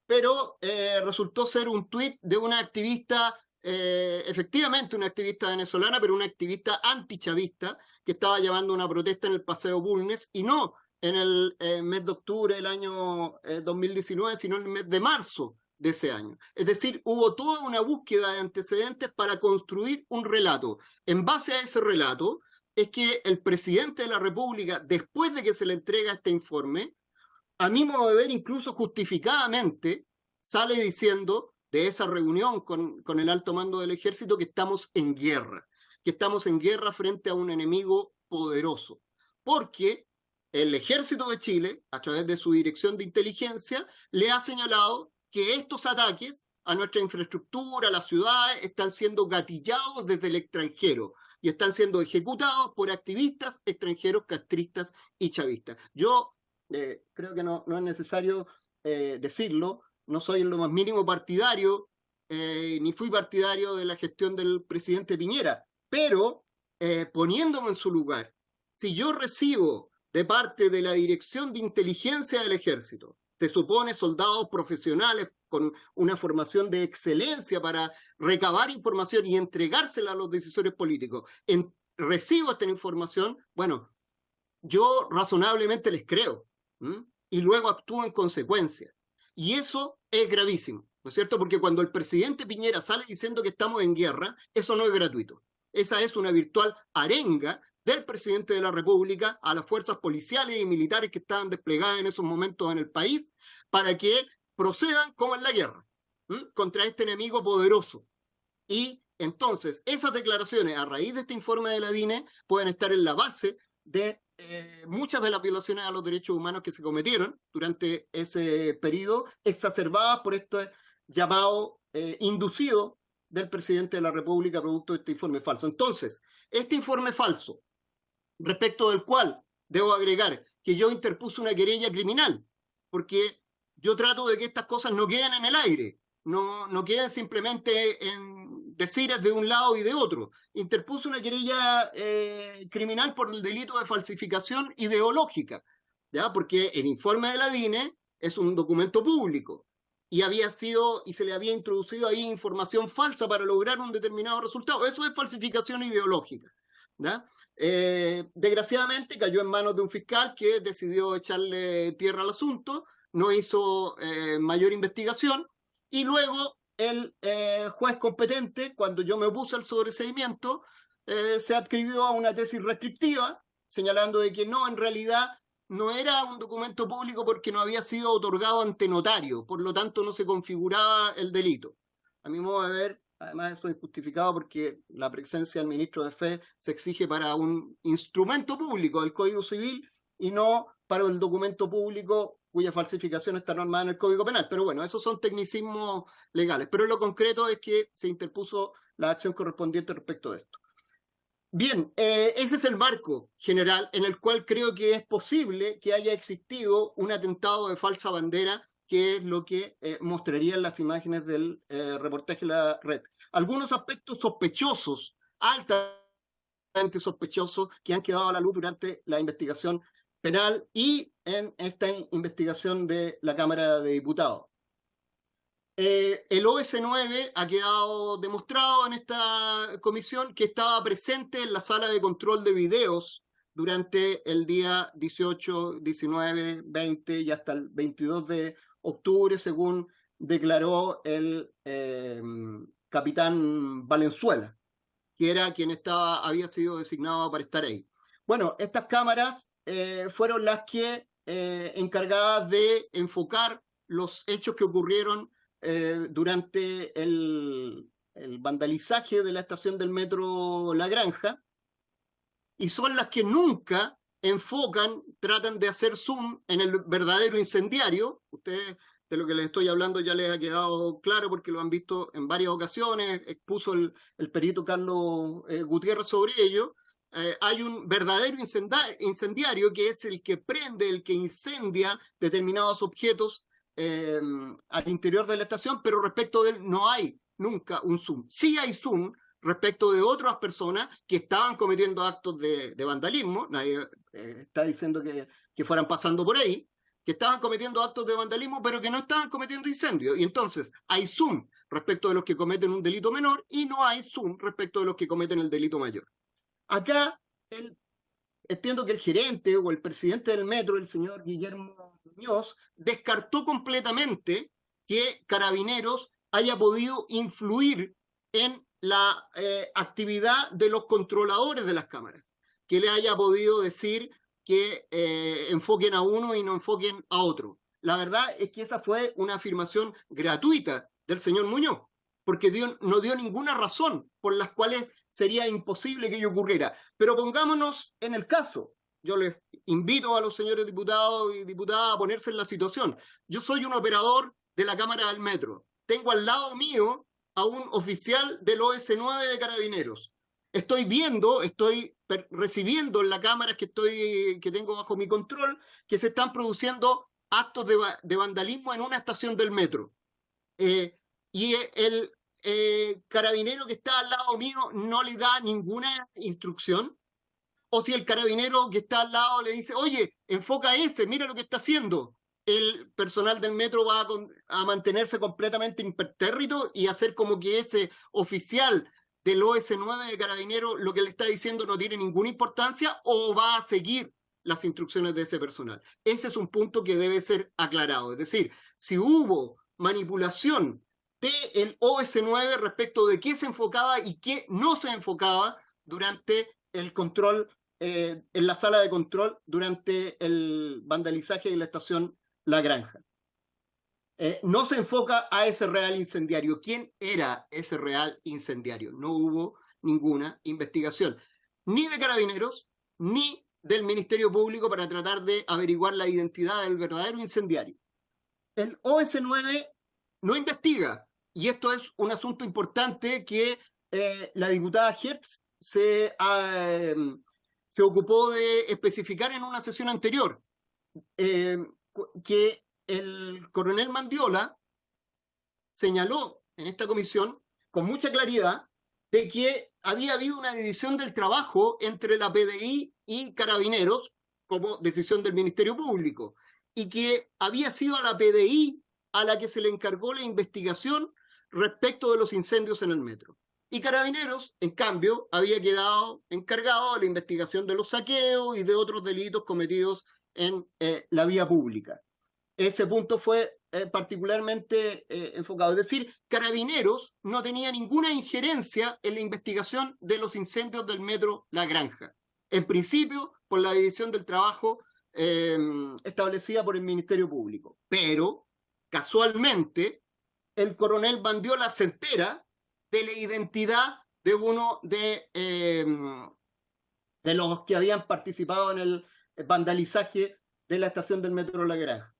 pero resultó ser un tuit de una activista, efectivamente una activista venezolana, pero una activista antichavista que estaba llevando una protesta en el Paseo Bulnes, y no en el mes de octubre del año 2019, sino en el mes de marzo de ese año. Es decir, hubo toda una búsqueda de antecedentes para construir un relato. En base a ese relato es que el presidente de la República, después de que se le entrega este informe, a mi modo de ver, incluso justificadamente, sale diciendo de esa reunión con el alto mando del ejército que estamos en guerra frente a un enemigo poderoso, porque el ejército de Chile, a través de su dirección de inteligencia, le ha señalado que estos ataques a nuestra infraestructura, a las ciudades, están siendo gatillados desde el extranjero y están siendo ejecutados por activistas extranjeros castristas y chavistas. Yo creo que no es necesario decirlo, no soy en lo más mínimo partidario, ni fui partidario de la gestión del presidente Piñera, pero poniéndome en su lugar, si yo recibo de parte de la Dirección de Inteligencia del Ejército, se supone soldados profesionales con una formación de excelencia para recabar información y entregársela a los decisores políticos, recibo esta información, bueno, yo razonablemente les creo, y luego actúo en consecuencia. Y eso es gravísimo, ¿no es cierto? Porque cuando el presidente Piñera sale diciendo que estamos en guerra, eso no es gratuito. Esa es una virtual arenga del presidente de la República a las fuerzas policiales y militares que estaban desplegadas en esos momentos en el país para que procedan como en la guerra, contra este enemigo poderoso. Y entonces esas declaraciones a raíz de este informe de la DINE pueden estar en la base de muchas de las violaciones a los derechos humanos que se cometieron durante ese periodo, exacerbadas por este llamado inducido del presidente de la República producto de este informe falso. Entonces, este informe falso, respecto del cual debo agregar que yo interpuse una querella criminal, porque yo trato de que estas cosas no queden en el aire, no queden simplemente en decires de un lado y de otro. Interpuse una querella criminal por el delito de falsificación ideológica, ¿ya? Porque el informe de la DINE es un documento público y se le había introducido ahí información falsa para lograr un determinado resultado. Eso es falsificación ideológica, ¿ya? Desgraciadamente cayó en manos de un fiscal que decidió echarle tierra al asunto, no hizo mayor investigación, y luego el juez competente, cuando yo me opuse al sobreseimiento, se adscribió a una tesis restrictiva, señalando de que no, en realidad no era un documento público porque no había sido otorgado ante notario, por lo tanto no se configuraba el delito. A mi modo de ver, además eso es justificado porque la presencia del ministro de Fe se exige para un instrumento público del Código Civil y no para el documento público cuya falsificación está normada en el Código Penal. Pero bueno, esos son tecnicismos legales. Pero lo concreto es que se interpuso la acción correspondiente respecto de esto. Bien, ese es el marco general en el cual creo que es posible que haya existido un atentado de falsa bandera, que es lo que mostrarían las imágenes del reportaje de la red. Algunos aspectos sospechosos, altamente sospechosos, que han quedado a la luz durante la investigación penal y en esta investigación de la Cámara de Diputados. El OS9 ha quedado demostrado en esta comisión que estaba presente en la sala de control de videos durante el día 18, 19, 20 y hasta el 22 de octubre, según declaró el capitán Valenzuela, que era quien había sido designado para estar ahí. Bueno, estas cámaras fueron las que encargadas de enfocar los hechos que ocurrieron durante el vandalizaje de la estación del metro La Granja, y son las que nunca enfocan, tratan de hacer zoom en el verdadero incendiario. Ustedes, de lo que les estoy hablando, ya les ha quedado claro porque lo han visto en varias ocasiones, expuso el perito Carlos Gutiérrez sobre ello. Hay un verdadero incendiario que es el que prende, el que incendia determinados objetos al interior de la estación, pero respecto de él no hay nunca un zoom. Sí hay zoom respecto de otras personas que estaban cometiendo actos de vandalismo, nadie está diciendo que fueran pasando por ahí, que estaban cometiendo actos de vandalismo, pero que no estaban cometiendo incendios. Y entonces hay zoom respecto de los que cometen un delito menor y no hay zoom respecto de los que cometen el delito mayor. Acá entiendo que el gerente o el presidente del metro, el señor Guillermo Muñoz, descartó completamente que Carabineros haya podido influir en la actividad de los controladores de las cámaras, que le haya podido decir que enfoquen a uno y no enfoquen a otro. La verdad es que esa fue una afirmación gratuita del señor Muñoz, porque no dio ninguna razón por las cuales sería imposible que ello ocurriera. Pero pongámonos en el caso. Yo les invito a los señores diputados y diputadas a ponerse en la situación. Yo soy un operador de la Cámara del Metro. Tengo al lado mío a un oficial del OS9 de Carabineros. Estoy recibiendo en la cámara que tengo bajo mi control, que se están produciendo actos de vandalismo en una estación del metro. Y el carabinero que está al lado mío no le da ninguna instrucción, o si el carabinero que está al lado le dice, oye, enfoca ese, mira lo que está haciendo. El personal del metro va a mantenerse completamente impertérrito y hacer como que ese oficial del OS9 de Carabineros lo que le está diciendo no tiene ninguna importancia, o va a seguir las instrucciones de ese personal. Ese es un punto que debe ser aclarado. Es decir, si hubo manipulación del OS9 respecto de qué se enfocaba y qué no se enfocaba durante el control, en la sala de control, durante el vandalizaje de la estación La Granja. No se enfoca a ese real incendiario. ¿Quién era ese real incendiario? No hubo ninguna investigación, ni de Carabineros, ni del Ministerio Público para tratar de averiguar la identidad del verdadero incendiario. El OS9 no investiga, y esto es un asunto importante que la diputada Hertz se ocupó de especificar en una sesión anterior, que el coronel Mandiola señaló en esta comisión con mucha claridad de que había habido una división del trabajo entre la PDI y Carabineros como decisión del Ministerio Público, y que había sido a la PDI a la que se le encargó la investigación respecto de los incendios en el metro. Y Carabineros, en cambio, había quedado encargado de la investigación de los saqueos y de otros delitos cometidos en la vía pública. Ese punto fue particularmente enfocado. Es decir, Carabineros no tenía ninguna injerencia en la investigación de los incendios del metro La Granja. En principio, por la división del trabajo establecida por el Ministerio Público. Pero, casualmente, el coronel Mandiola se entera de la identidad de uno de los que habían participado en el vandalizaje de la estación del metro La Granja.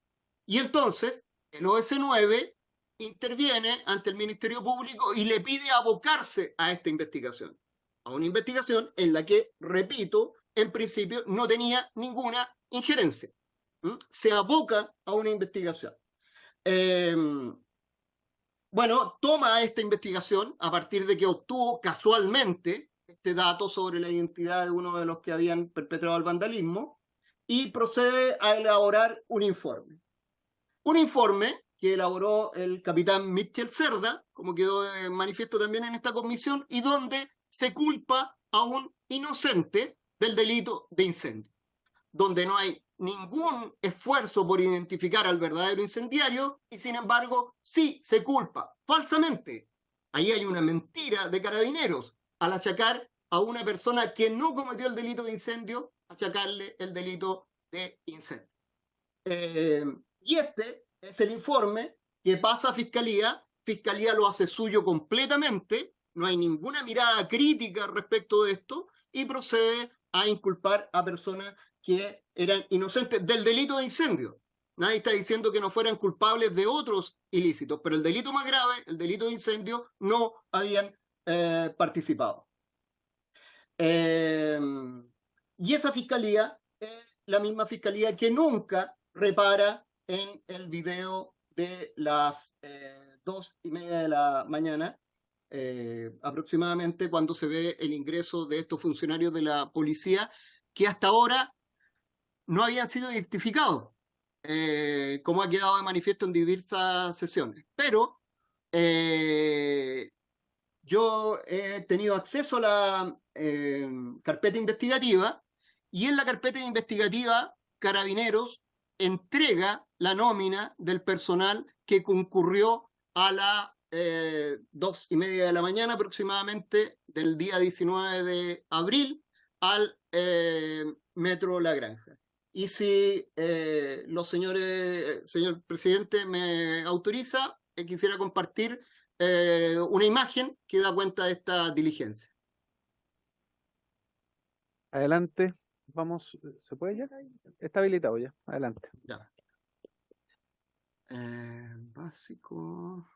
Y entonces el OS9 interviene ante el Ministerio Público y le pide abocarse a esta investigación, a una investigación en la que, repito, en principio no tenía ninguna injerencia. Se aboca a una investigación. Bueno, toma esta investigación a partir de que obtuvo casualmente este dato sobre la identidad de uno de los que habían perpetrado el vandalismo, y procede a elaborar un informe. Un informe que elaboró el capitán Mitchell Cerda, como quedó de manifiesto también en esta comisión, y donde se culpa a un inocente del delito de incendio, donde no hay ningún esfuerzo por identificar al verdadero incendiario, y sin embargo sí se culpa falsamente. Ahí hay una mentira de Carabineros al achacar a una persona que no cometió el delito de incendio, achacarle el delito de incendio. Y este es el informe que pasa a Fiscalía. Fiscalía lo hace suyo completamente, no hay ninguna mirada crítica respecto de esto, y procede a inculpar a personas que eran inocentes del delito de incendio. Nadie está diciendo que no fueran culpables de otros ilícitos, pero el delito más grave, el delito de incendio, no habían participado. Y esa Fiscalía es la misma Fiscalía que nunca repara en el video de las 2:30 de la mañana, aproximadamente, cuando se ve el ingreso de estos funcionarios de la policía que hasta ahora no habían sido identificados, como ha quedado de manifiesto en diversas sesiones. Pero yo he tenido acceso a la carpeta investigativa, y en la carpeta investigativa Carabineros entrega la nómina del personal que concurrió a las 2:30 de la mañana aproximadamente del día 19 de abril al metro La Granja. Y si señor presidente me autoriza, quisiera compartir una imagen que da cuenta de esta diligencia. Adelante, vamos, ¿se puede ya? Está habilitado ya, adelante. Ya. Básico.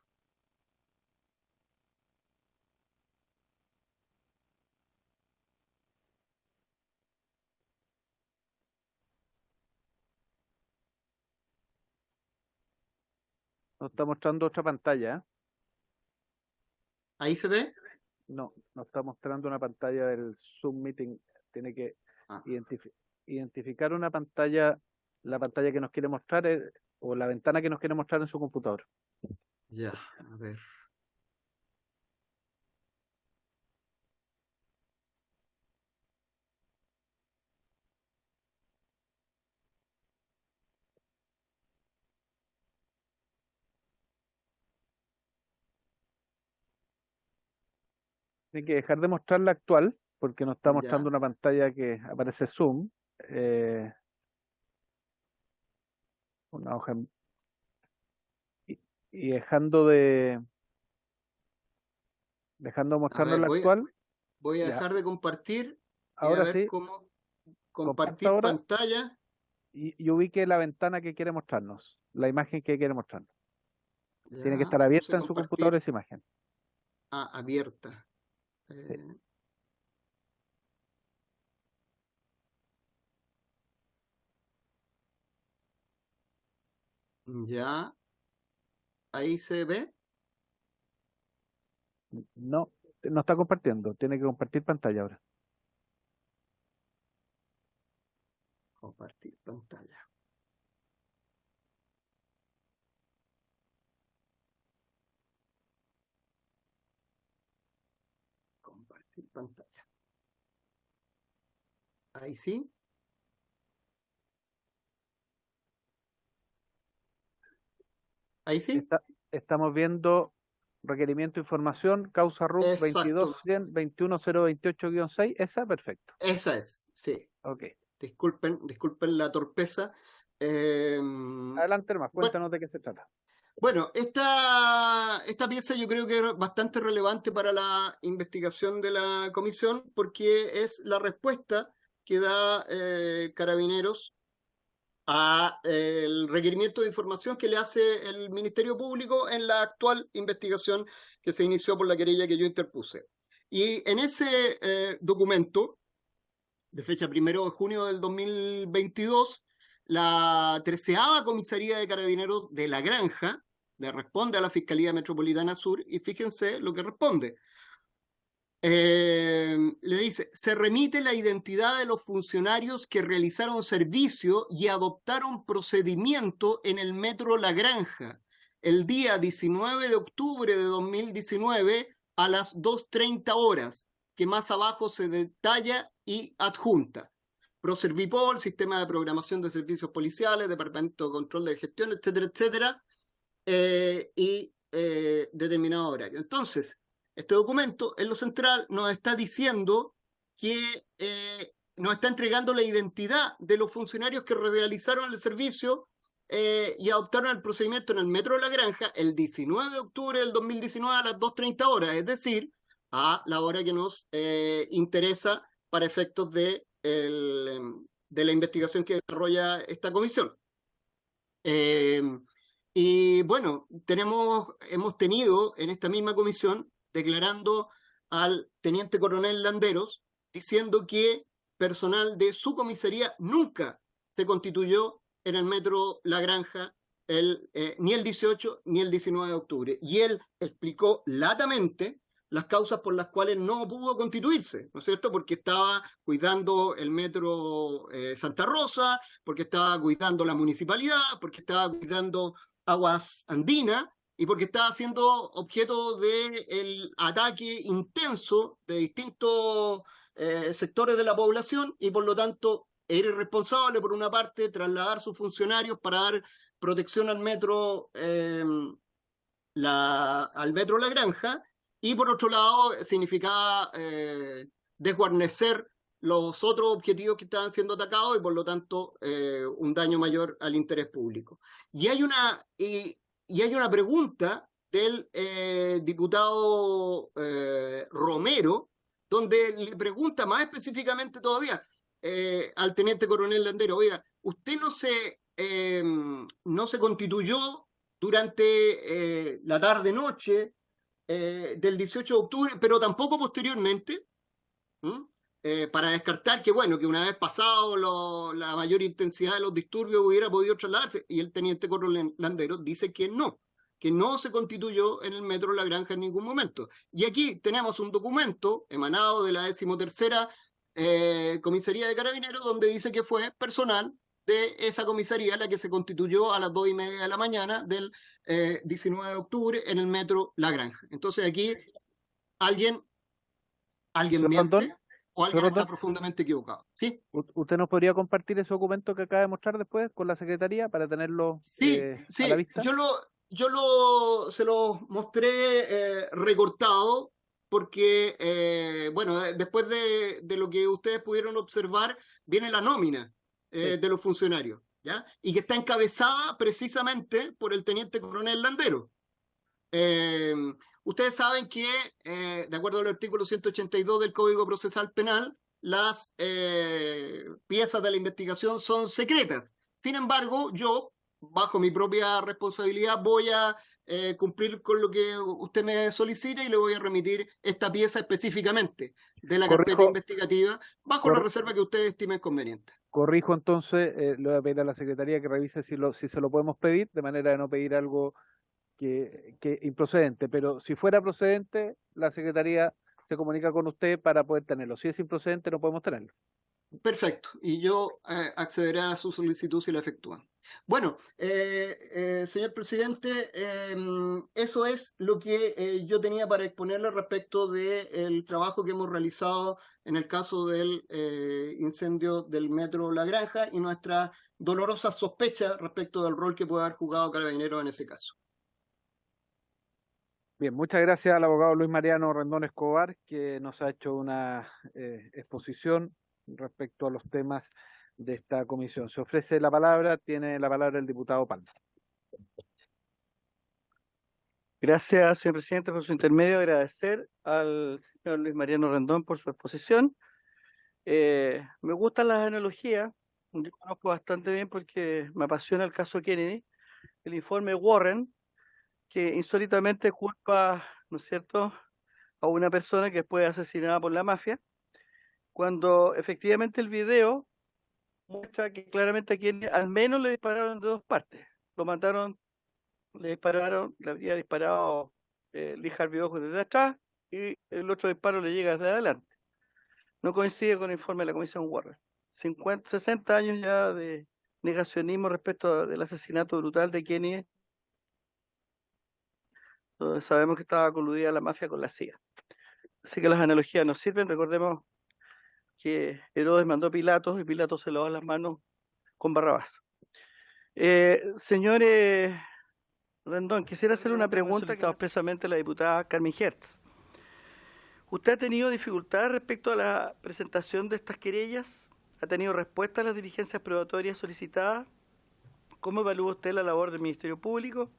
Nos está mostrando otra pantalla, ¿eh? ¿Ahí se ve? No, nos está mostrando una pantalla del Zoom Meeting. Tiene que Ah, identificar una pantalla, la pantalla que nos quiere mostrar o la ventana que nos quiere mostrar en su computador. ya, a ver. Tiene que dejar de mostrar la actual porque nos está Ya, mostrando una pantalla que aparece Zoom, eh, una hoja y, y dejando a mostrarnos ver, la actual. voy a Ya, dejar de compartir y a ahora ver sí, cómo comparta compartir ahora pantalla. y ubique la ventana que quiere mostrarnos, la imagen que quiere mostrarnos. Tiene que Ya, estar puse abierta en su computador compartir esa imagen. abierta. Sí. Ya, ahí se ve. No, no está compartiendo, tiene que compartir pantalla ahora. Compartir pantalla. Compartir pantalla. Ahí sí. Ahí sí. Estamos viendo requerimiento de información, causa RUC Exacto. 22-100-21028-6, esa, perfecto. Esa es, sí. Ok. Disculpen la torpeza. Adelante, hermano, Bueno, cuéntanos de qué se trata. Bueno, esta pieza yo creo que es bastante relevante para la investigación de la comisión porque es la respuesta que da Carabineros a el requerimiento de información que le hace el Ministerio Público en la actual investigación que se inició por la querella que yo interpuse. Y en ese documento, de fecha 1 de junio del 2022, la 13ª Comisaría de Carabineros de La Granja le responde a la Fiscalía Metropolitana Sur y fíjense lo que responde. Le dice, se remite la identidad de los funcionarios que realizaron servicio y adoptaron procedimiento en el Metro La Granja el día 19 de octubre de 2019 a las 2:30 horas, que más abajo se detalla y adjunta. Proservipol, Sistema de Programación de Servicios Policiales, Departamento de Control de Gestión, etcétera, etcétera, y determinado horario. Entonces, este documento en lo central nos está diciendo que nos está entregando la identidad de los funcionarios que realizaron el servicio y adoptaron el procedimiento en el Metro de La Granja el 19 de octubre del 2019 a las 2:30 horas, es decir, a la hora que nos interesa para efectos de la investigación que desarrolla esta comisión. Y bueno, hemos tenido en esta misma comisión declarando al teniente coronel Landeros diciendo que personal de su comisaría nunca se constituyó en el Metro La Granja ni el 18 ni el 19 de octubre. Y él explicó latamente las causas por las cuales no pudo constituirse, ¿no es cierto? Porque estaba cuidando el Metro Santa Rosa, porque estaba cuidando la municipalidad, porque estaba cuidando Aguas Andinas y porque estaba siendo objeto del ataque intenso de distintos sectores de la población y por lo tanto era irresponsable por una parte trasladar sus funcionarios para dar protección al metro al metro La Granja y por otro lado significaba desguarnecer los otros objetivos que estaban siendo atacados y por lo tanto un daño mayor al interés público. Y hay una pregunta del diputado Romero, donde le pregunta más específicamente todavía al teniente coronel Landero, oiga, usted no se constituyó durante la tarde-noche del 18 de octubre, pero tampoco posteriormente, para descartar que, bueno, que una vez pasado la mayor intensidad de los disturbios hubiera podido trasladarse, y el teniente coronel Landeros dice que no, que no se constituyó en el Metro La Granja en ningún momento. Y aquí tenemos un documento emanado de la 13ª Comisaría de Carabineros, donde dice que fue personal de esa comisaría la que se constituyó a las 2:30 de la mañana del 19 de octubre en el Metro La Granja. Entonces aquí alguien Señor miente Rondón, o alguien señor está Rondón, profundamente equivocado. ¿Sí? ¿usted nos podría compartir ese documento que acaba de mostrar después con la Secretaría para tenerlo Sí, a la sí, vista? se lo mostré recortado porque, bueno, después de lo que ustedes pudieron observar, viene la nómina Sí. de los funcionarios, ¿ya? Y que está encabezada precisamente por el teniente coronel Landero. Eh, Ustedes saben que, de acuerdo al artículo 182 del Código Procesal Penal, las piezas de la investigación son secretas. Sin embargo, yo, bajo mi propia responsabilidad, voy a cumplir con lo que usted me solicita y le voy a remitir esta pieza específicamente de la carpeta Corrijo, investigativa, bajo la reserva que ustedes estimen conveniente. corrijo entonces, le voy a pedir a la Secretaría que revise si se lo podemos pedir, de manera de no pedir algo que improcedente, pero si fuera procedente, la Secretaría se comunica con usted para poder tenerlo. Si es improcedente, no podemos tenerlo. Perfecto, y yo accederé a su solicitud si la efectúan. Bueno, señor presidente, eso es lo que yo tenía para exponerle respecto del trabajo que hemos realizado en el caso del incendio del Metro La Granja y nuestra dolorosa sospecha respecto del rol que puede haber jugado Carabineros en ese caso. Bien, muchas gracias al abogado Luis Mariano Rendón Escobar, que nos ha hecho una exposición respecto a los temas de esta comisión. Se ofrece la palabra, tiene la palabra el diputado Palma. Gracias, señor presidente, por su intermedio. Agradecer al señor Luis Mariano Rendón por su exposición. Me gustan las analogías. Yo conozco bastante bien porque me apasiona el caso Kennedy. El informe Warren, que insólitamente culpa, ¿no es cierto?, a una persona que fue asesinada por la mafia, cuando efectivamente el video muestra que claramente a Kennedy al menos le dispararon de dos partes. Lo mataron, le dispararon, le había disparado Lee Harvey Oswald desde atrás y el otro disparo le llega desde adelante. No coincide con el informe de la Comisión Warren. 60 años ya de negacionismo respecto del asesinato brutal de Kennedy. Sabemos que estaba coludida la mafia con la CIA. Así que las analogías nos sirven. Recordemos que Herodes mandó a Pilatos y Pilatos se lavó las manos con Barrabás. Señores Rendón, quisiera hacer una pregunta que expresamente la diputada Carmen Hertz. ¿Usted ha tenido dificultades respecto a la presentación de estas querellas? ¿Ha tenido respuesta a las diligencias probatorias solicitadas? ¿Cómo evalúa usted la labor del Ministerio Público?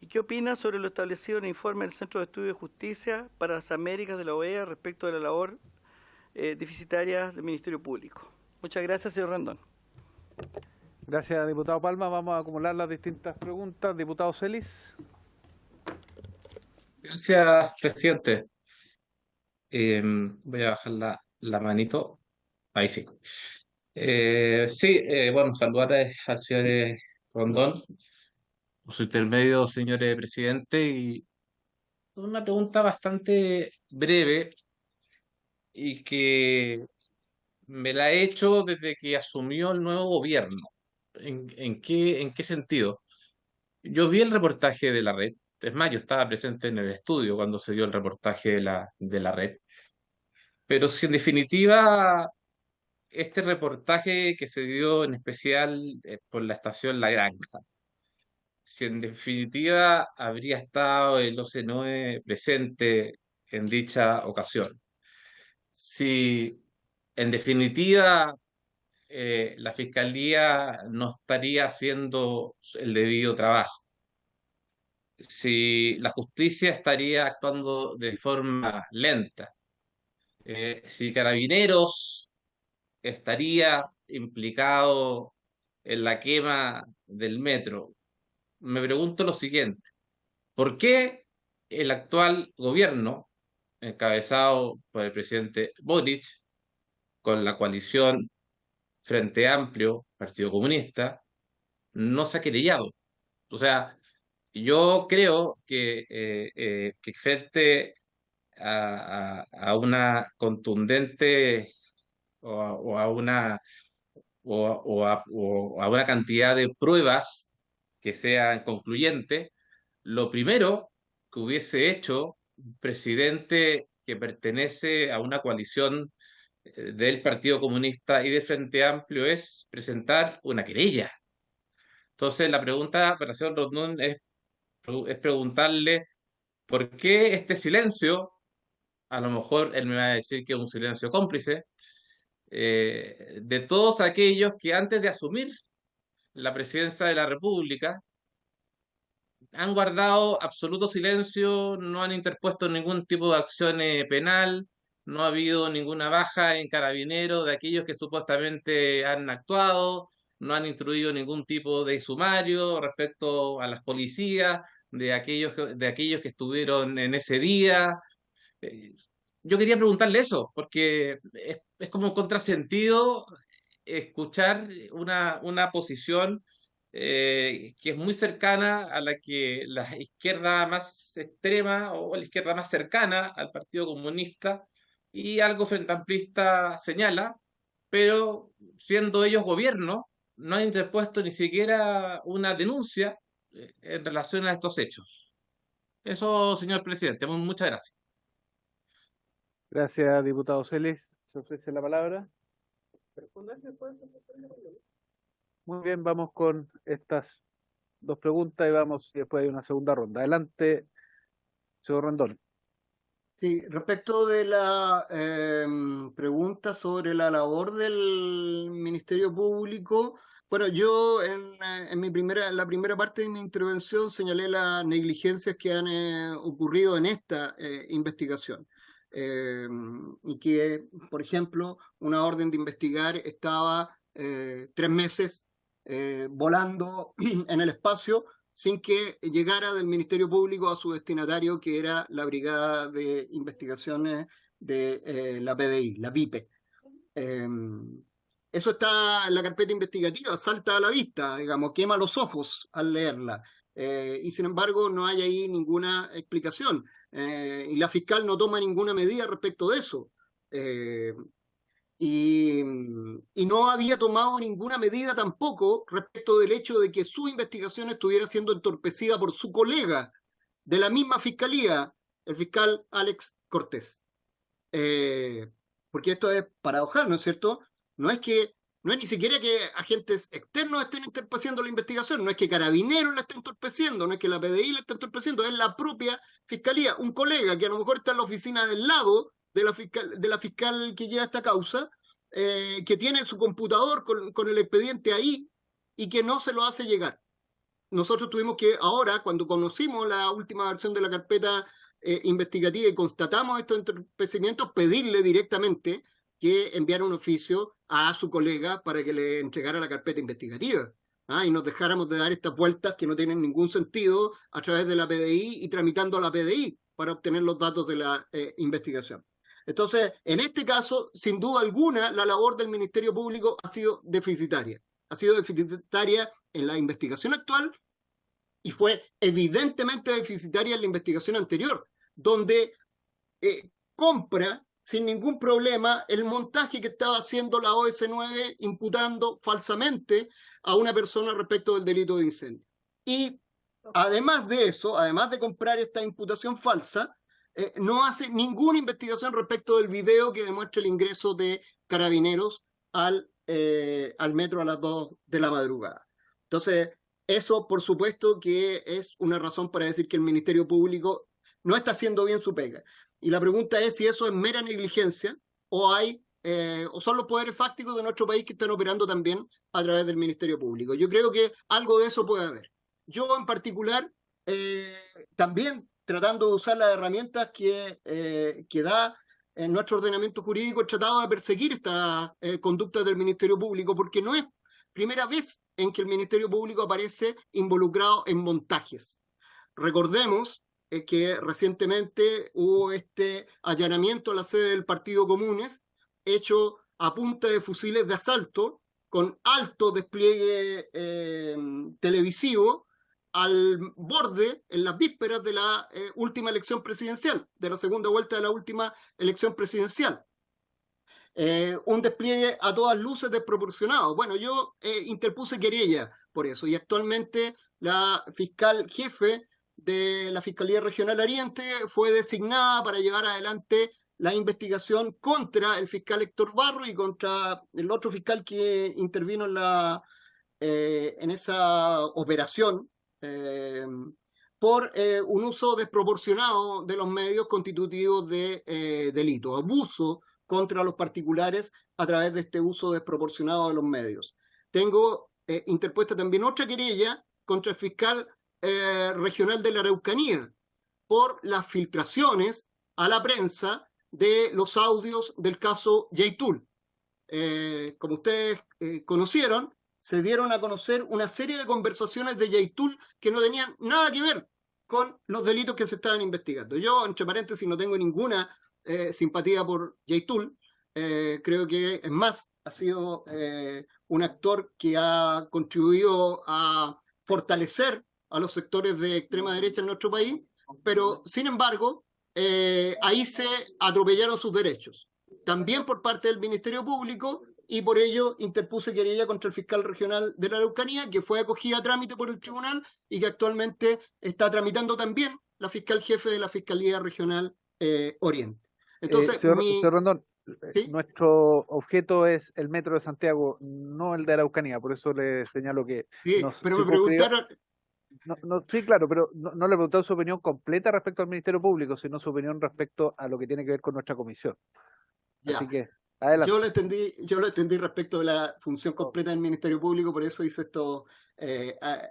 ¿Y qué opina sobre lo establecido en el informe del Centro de Estudio de Justicia para las Américas de la OEA respecto de la labor deficitaria del Ministerio Público? Muchas gracias, señor Rendón. Gracias, diputado Palma. Vamos a acumular las distintas preguntas. Diputado Celis. Gracias, presidente. Voy a bajar la manito. Ahí sí. Bueno, saludar al señor Rondón por su intermedio, señor presidente, y una pregunta bastante breve y que me la he hecho desde que asumió el nuevo gobierno. ¿En qué sentido? Yo vi el reportaje de la red. Es más, yo estaba presente en el estudio cuando se dio el reportaje de la red. Pero si en definitiva este reportaje que se dio en especial por la estación La Granja, si en definitiva habría estado el OCNOE presente en dicha ocasión, si en definitiva la Fiscalía no estaría haciendo el debido trabajo, si la justicia estaría actuando de forma lenta, si Carabineros estaría implicado en la quema del metro. Me pregunto lo siguiente: ¿por qué el actual gobierno, encabezado por el presidente Boric, con la coalición Frente Amplio, Partido Comunista, no se ha querellado? O sea, yo creo que frente a una contundente o a una o a una cantidad de pruebas que sean concluyentes, lo primero que hubiese hecho un presidente que pertenece a una coalición del Partido Comunista y del Frente Amplio es presentar una querella. Entonces, la pregunta para el señor Rondón es preguntarle por qué este silencio. A lo mejor él me va a decir que es un silencio cómplice de todos aquellos que antes de asumir la presidencia de la República han guardado absoluto silencio, no han interpuesto ningún tipo de acción penal, no ha habido ninguna baja en carabineros de aquellos que supuestamente han actuado, no han instruido ningún tipo de sumario respecto a las policías, de aquellos que estuvieron en ese día. Eh, yo quería preguntarle eso, porque es como un contrasentido escuchar una posición que es muy cercana a la que la izquierda más extrema o la izquierda más cercana al Partido Comunista y algo frente amplista señala, pero siendo ellos gobierno, no han interpuesto ni siquiera una denuncia en relación a estos hechos. Eso, señor presidente, muchas gracias. Gracias, diputado Celis. Se ofrece la palabra. Muy bien, vamos con estas dos preguntas y vamos, y después hay una segunda ronda. Adelante, señor Rondón. Sí, respecto de la pregunta sobre la labor del Ministerio Público, bueno, yo en la primera parte de mi intervención señalé las negligencias que han ocurrido en esta investigación. Y que, por ejemplo, una orden de investigar estaba 3 meses volando en el espacio sin que llegara del Ministerio Público a su destinatario, que era la Brigada de Investigaciones de la PDI, la PIPE. Eso está en la carpeta investigativa, salta a la vista, digamos, quema los ojos al leerla. Y sin embargo no hay ahí ninguna explicación. Y la fiscal no toma ninguna medida respecto de eso. Y no había tomado ninguna medida tampoco respecto del hecho de que su investigación estuviera siendo entorpecida por su colega de la misma fiscalía, el fiscal Alex Cortés. Porque esto es paradojal, ¿no es cierto? No es ni siquiera que agentes externos estén entorpeciendo la investigación, no es que Carabineros la estén entorpeciendo, no es que la PDI la esté entorpeciendo, es la propia fiscalía, un colega que a lo mejor está en la oficina del lado de la fiscal que lleva esta causa, que tiene su computador con el expediente ahí y que no se lo hace llegar. Nosotros tuvimos que ahora, cuando conocimos la última versión de la carpeta investigativa y constatamos estos entorpecimientos, pedirle directamente que enviara un oficio a su colega para que le entregara la carpeta investigativa. Y nos dejáramos de dar estas vueltas que no tienen ningún sentido a través de la PDI y tramitando a la PDI para obtener los datos de la investigación. Entonces, en este caso, sin duda alguna, la labor del Ministerio Público ha sido deficitaria. Ha sido deficitaria en la investigación actual y fue evidentemente deficitaria en la investigación anterior, donde compra sin ningún problema el montaje que estaba haciendo la OS9 imputando falsamente a una persona respecto del delito de incendio. Y además de eso, además de comprar esta imputación falsa, no hace ninguna investigación respecto del video que demuestra el ingreso de Carabineros al metro a las 2 de la madrugada. Entonces, eso por supuesto que es una razón para decir que el Ministerio Público no está haciendo bien su pega. Y la pregunta es si eso es mera negligencia o son los poderes fácticos de nuestro país que están operando también a través del Ministerio Público. Yo creo que algo de eso puede haber. Yo en particular también tratando de usar las herramientas que da en nuestro ordenamiento jurídico, he tratado de perseguir esta conducta del Ministerio Público, porque no es primera vez en que el Ministerio Público aparece involucrado en montajes. Recordemos que recientemente hubo este allanamiento a la sede del Partido Comunes, hecho a punta de fusiles de asalto, con alto despliegue televisivo, al borde, en las vísperas de la última elección presidencial, de la segunda vuelta de la última elección presidencial. Un despliegue a todas luces desproporcionado. Bueno, yo interpuse querella por eso y actualmente la fiscal jefe de la Fiscalía Regional Oriente fue designada para llevar adelante la investigación contra el fiscal Héctor Barro y contra el otro fiscal que intervino en esa operación por un uso desproporcionado de los medios constitutivos de delito, abuso contra los particulares a través de este uso desproporcionado de los medios. Tengo interpuesta también otra querella contra el fiscal regional de la Araucanía por las filtraciones a la prensa de los audios del caso Yaitul. Como ustedes conocieron, se dieron a conocer una serie de conversaciones de Yaitul que no tenían nada que ver con los delitos que se estaban investigando. Yo, entre paréntesis, no tengo ninguna simpatía por Yaitul. Creo que, es más, ha sido un actor que ha contribuido a fortalecer a los sectores de extrema derecha en nuestro país, pero, sin embargo, ahí se atropellaron sus derechos, también por parte del Ministerio Público, y por ello interpuse querella contra el fiscal regional de la Araucanía, que fue acogida a trámite por el tribunal y que actualmente está tramitando también la fiscal jefe de la Fiscalía Regional Oriente. Entonces, señor Rondón, ¿sí? nuestro objeto es el Metro de Santiago, no el de Araucanía, por eso le señalo que Sí, nos pero me circunscriba- preguntaron, sí, claro, pero no le he preguntado su opinión completa respecto al Ministerio Público, sino su opinión respecto a lo que tiene que ver con nuestra comisión. ya, Así que, adelante. yo lo entendí respecto de la función completa del Ministerio Público, por eso hice esto,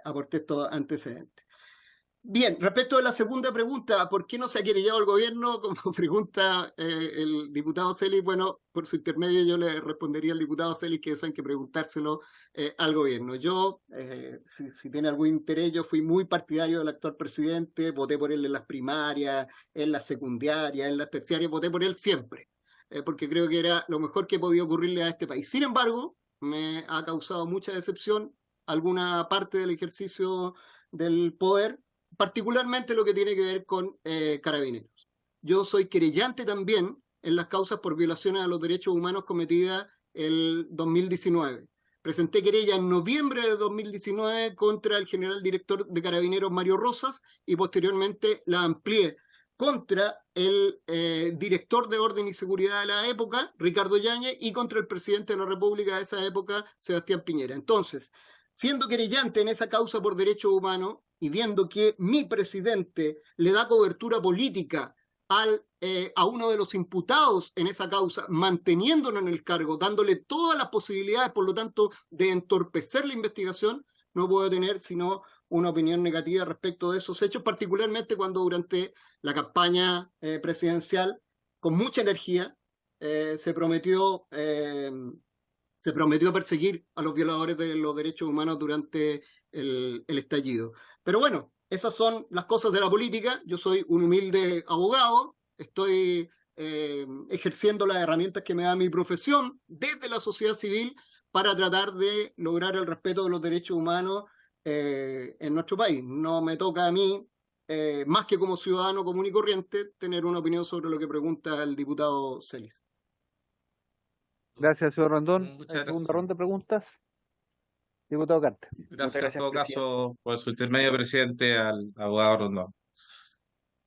aporté estos antecedentes. Bien, respecto de la segunda pregunta, ¿por qué no se ha querellado el gobierno? Como pregunta el diputado Celis, bueno, por su intermedio yo le respondería al diputado Celis que eso hay que preguntárselo al gobierno. Yo, si tiene algún interés, yo fui muy partidario del actual presidente, voté por él en las primarias, en las secundarias, en las terciarias, voté por él siempre, porque creo que era lo mejor que podía ocurrirle a este país. Sin embargo, me ha causado mucha decepción alguna parte del ejercicio del poder, particularmente lo que tiene que ver con Carabineros. Yo soy querellante también en las causas por violaciones a los derechos humanos cometidas el 2019. Presenté querella en noviembre de 2019 contra el general director de Carabineros, Mario Rosas, y posteriormente la amplié contra el director de Orden y Seguridad de la época, Ricardo Yáñez, y contra el presidente de la República de esa época, Sebastián Piñera. Entonces, siendo querellante en esa causa por derechos humanos y viendo que mi presidente le da cobertura política a uno de los imputados en esa causa, manteniéndolo en el cargo, dándole todas las posibilidades, por lo tanto, de entorpecer la investigación, no puedo tener sino una opinión negativa respecto de esos hechos, particularmente cuando durante la campaña presidencial, con mucha energía, se prometió perseguir a los violadores de los derechos humanos durante el estallido. Pero bueno, esas son las cosas de la política. Yo soy un humilde abogado, estoy ejerciendo las herramientas que me da mi profesión desde la sociedad civil para tratar de lograr el respeto de los derechos humanos en nuestro país. No me toca a mí, más que como ciudadano común y corriente, tener una opinión sobre lo que pregunta el diputado Celis. Gracias, señor Rondón. Muchas Segunda gracias. ronda de preguntas. Diputado Carter. Gracias en todo caso por su intermedio, presidente, al abogado Rondón.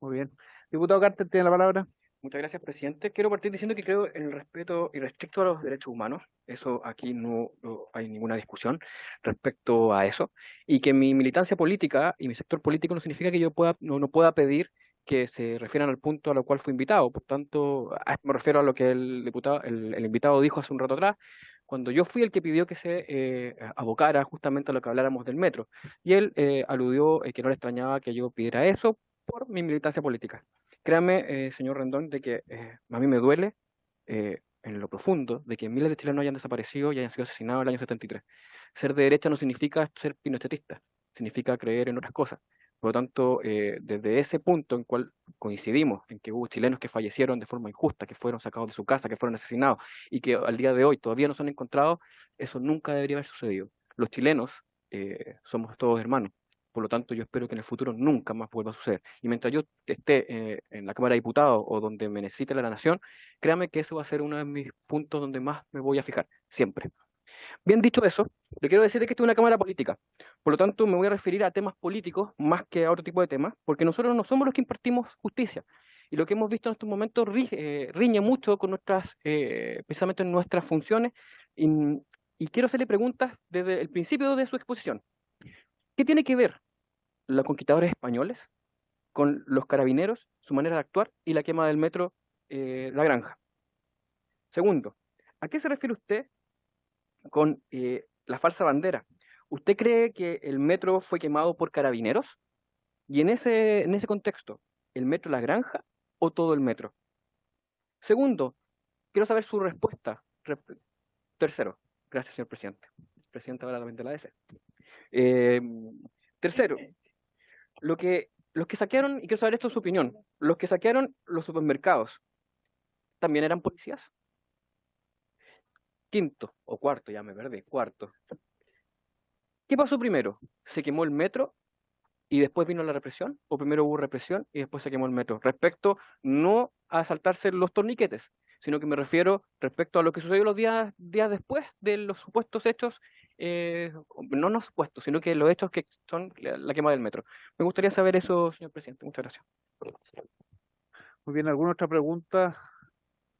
Muy bien. Diputado Carter, tiene la palabra. Muchas gracias, presidente. Quiero partir diciendo que creo en el respeto y respecto a los derechos humanos. Eso aquí no hay ninguna discusión respecto a eso. Y que mi militancia política y mi sector político no significa que yo no pueda pedir que se refieran al punto a lo cual fui invitado. Por tanto, me refiero a lo que el invitado dijo hace un rato atrás, cuando yo fui el que pidió que se abocara justamente a lo que habláramos del metro. Y él aludió que no le extrañaba que yo pidiera eso por mi militancia política. Créame, señor Rendón, de que a mí me duele en lo profundo de que miles de chilenos hayan desaparecido y hayan sido asesinados en el año 73. Ser de derecha no significa ser pinochetista, significa creer en otras cosas. Por lo tanto, desde ese punto en cual coincidimos, en que hubo chilenos que fallecieron de forma injusta, que fueron sacados de su casa, que fueron asesinados y que al día de hoy todavía no se han encontrado, eso nunca debería haber sucedido. Los chilenos somos todos hermanos Por lo tanto, yo espero que en el futuro nunca más vuelva a suceder. Y mientras yo esté en la Cámara de Diputados o donde me necesite la nación, créame que eso va a ser uno de mis puntos donde más me voy a fijar, siempre. Bien dicho eso, le quiero decir que esto es una Cámara política. Por lo tanto, me voy a referir a temas políticos más que a otro tipo de temas, porque nosotros no somos los que impartimos justicia. Y lo que hemos visto en estos momentos riñe mucho con precisamente nuestras funciones. Y, y quiero hacerle preguntas desde el principio de su exposición. ¿Qué tiene que ver los conquistadores españoles con los carabineros, su manera de actuar y la quema del metro La Granja? Segundo, ¿a qué se refiere usted con la falsa bandera? ¿Usted cree que el metro fue quemado por carabineros? Y en ese contexto, ¿el metro La Granja o todo el metro? Segundo, quiero saber su respuesta. Tercero, gracias, señor presidente. Presidente ahora también de la AS. Tercero, los que saquearon, y quiero saber esto en su opinión, los que saquearon los supermercados, ¿también eran policías? Quinto, o cuarto, ya me perdí, cuarto. ¿Qué pasó primero? ¿Se quemó el metro y después vino la represión? ¿O primero hubo represión y después se quemó el metro? Respecto no a saltarse los torniquetes, sino que me refiero respecto a lo que sucedió los días después de los supuestos hechos, no los supuestos, sino que los hechos que son la quema del metro. Me gustaría saber eso, señor presidente. Muchas gracias. Muy bien, ¿alguna otra pregunta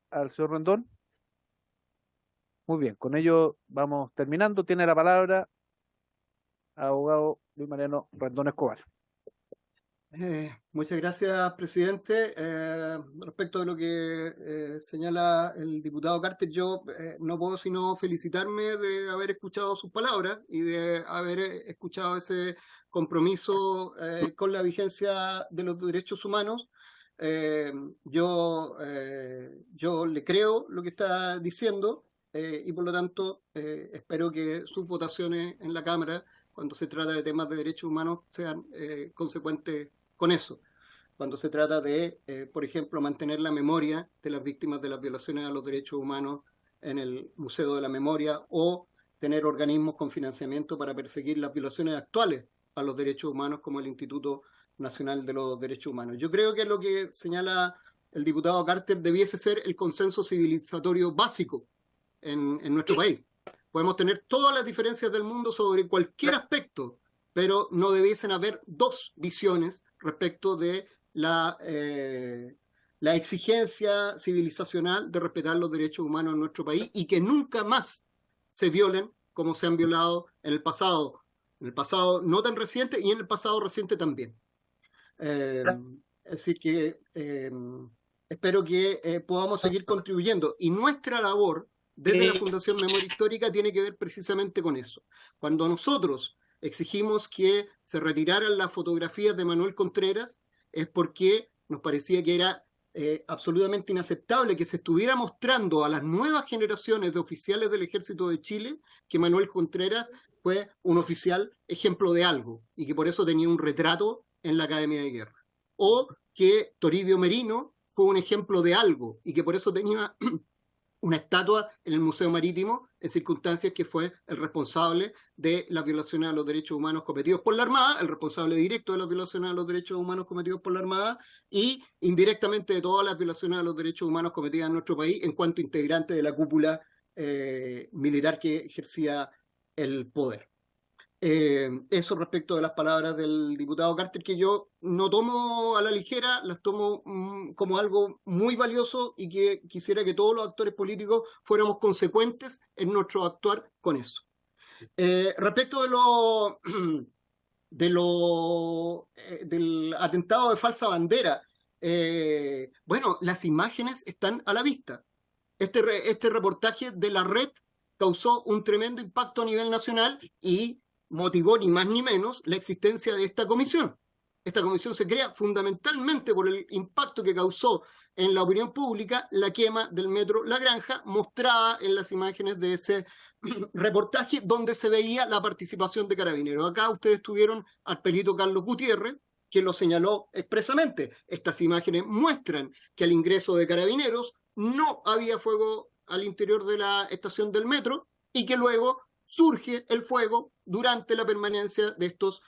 al señor Rendón? Muy bien, con ello vamos terminando. Tiene la palabra abogado Luis Mariano Rendón Escobar. Muchas gracias, presidente. Respecto de lo que señala el diputado Carter, yo no puedo sino felicitarme de haber escuchado sus palabras y de haber escuchado ese compromiso con la vigencia de los derechos humanos. Yo le creo lo que está diciendo y por lo tanto espero que sus votaciones en la Cámara, cuando se trata de temas de derechos humanos, sean consecuentes con eso. Cuando se trata de, por ejemplo, mantener la memoria de las víctimas de las violaciones a los derechos humanos en el Museo de la Memoria o tener organismos con financiamiento para perseguir las violaciones actuales a los derechos humanos como el Instituto Nacional de los Derechos Humanos. Yo creo que lo que señala el diputado Carter debiese ser el consenso civilizatorio básico en nuestro país. Podemos tener todas las diferencias del mundo sobre cualquier aspecto, pero no debiesen haber dos visiones respecto de la exigencia civilizacional de respetar los derechos humanos en nuestro país y que nunca más se violen como se han violado en el pasado no tan reciente y en el pasado reciente también. Es decir que espero que podamos seguir contribuyendo y nuestra labor desde la Fundación Memoria Histórica tiene que ver precisamente con eso. Cuando nosotros exigimos que se retiraran las fotografías de Manuel Contreras es porque nos parecía que era absolutamente inaceptable que se estuviera mostrando a las nuevas generaciones de oficiales del Ejército de Chile que Manuel Contreras fue un oficial ejemplo de algo y que por eso tenía un retrato en la Academia de Guerra. O que Toribio Merino fue un ejemplo de algo y que por eso tenía una estatua en el Museo Marítimo en circunstancias que fue el responsable de las violaciones a los derechos humanos cometidos por la Armada, el responsable directo de las violaciones a los derechos humanos cometidos por la Armada y indirectamente de todas las violaciones a los derechos humanos cometidas en nuestro país en cuanto integrante de la cúpula militar que ejercía el poder. Eso respecto de las palabras del diputado Carter, que yo no tomo a la ligera, las tomo como algo muy valioso y que quisiera que todos los actores políticos fuéramos consecuentes en nuestro actuar con eso. Respecto del atentado de falsa bandera, bueno, las imágenes están a la vista. Este reportaje de la red causó un tremendo impacto a nivel nacional y motivó ni más ni menos la existencia de esta comisión. Esta comisión se crea fundamentalmente por el impacto que causó en la opinión pública la quema del metro La Granja, mostrada en las imágenes de ese reportaje donde se veía la participación de carabineros. Acá ustedes tuvieron al perito Carlos Gutiérrez, que lo señaló expresamente. Estas imágenes muestran que al ingreso de carabineros no había fuego al interior de la estación del metro y que luego surge el fuego durante la permanencia de estos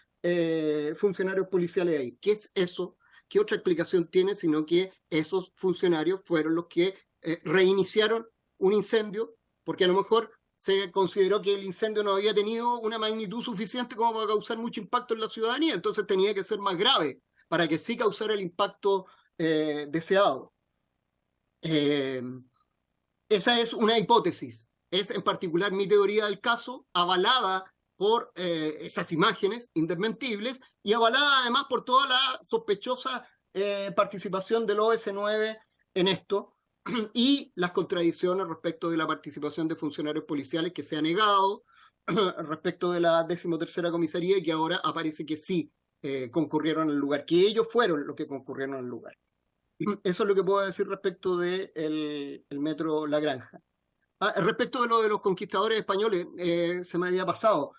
funcionarios policiales ahí. ¿Qué es eso? ¿Qué otra explicación tiene? Sino que esos funcionarios fueron los que reiniciaron un incendio, porque a lo mejor se consideró que el incendio no había tenido una magnitud suficiente como para causar mucho impacto en la ciudadanía, entonces tenía que ser más grave para que sí causara el impacto deseado. Esa es una hipótesis, es en particular mi teoría del caso, avalada por esas imágenes indesmentibles y avalada además por toda la sospechosa participación del OS9 en esto y las contradicciones respecto de la participación de funcionarios policiales que se ha negado respecto de la 13ª comisaría y que ahora aparece que sí concurrieron al lugar, que ellos fueron los que concurrieron al lugar. Eso es lo que puedo decir respecto del el metro La Granja. Respecto de lo de los conquistadores españoles, se me había pasado.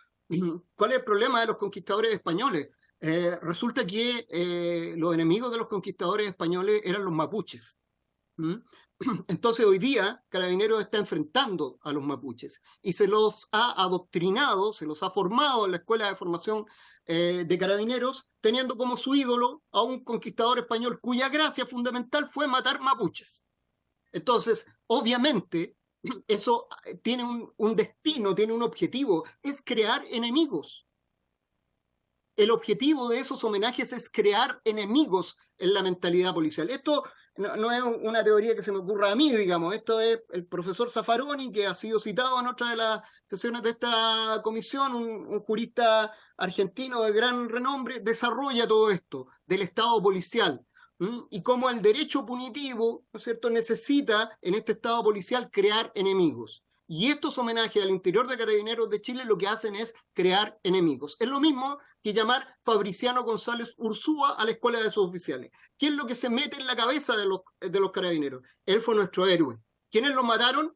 ¿Cuál es el problema de los conquistadores españoles? Resulta que los enemigos de los conquistadores españoles eran los mapuches. Entonces hoy día Carabineros está enfrentando a los mapuches y se los ha adoctrinado, se los ha formado en la escuela de formación de Carabineros, teniendo como su ídolo a un conquistador español cuya gracia fundamental fue matar mapuches. Entonces, obviamente, eso tiene un destino, tiene un objetivo, es crear enemigos. El objetivo de esos homenajes es crear enemigos en la mentalidad policial. Esto no es una teoría que se me ocurra a mí, digamos. Esto es el profesor Zaffaroni, que ha sido citado en otra de las sesiones de esta comisión, un jurista argentino de gran renombre, desarrolla todo esto del Estado policial. Y cómo el derecho punitivo, ¿no es cierto?, necesita en este Estado policial crear enemigos. Y estos homenajes al interior de Carabineros de Chile lo que hacen es crear enemigos. Es lo mismo que llamar Fabriciano González Ursúa a la escuela de suboficiales. ¿Qué es lo que se mete en la cabeza de los Carabineros? Él fue nuestro héroe. ¿Quiénes lo mataron?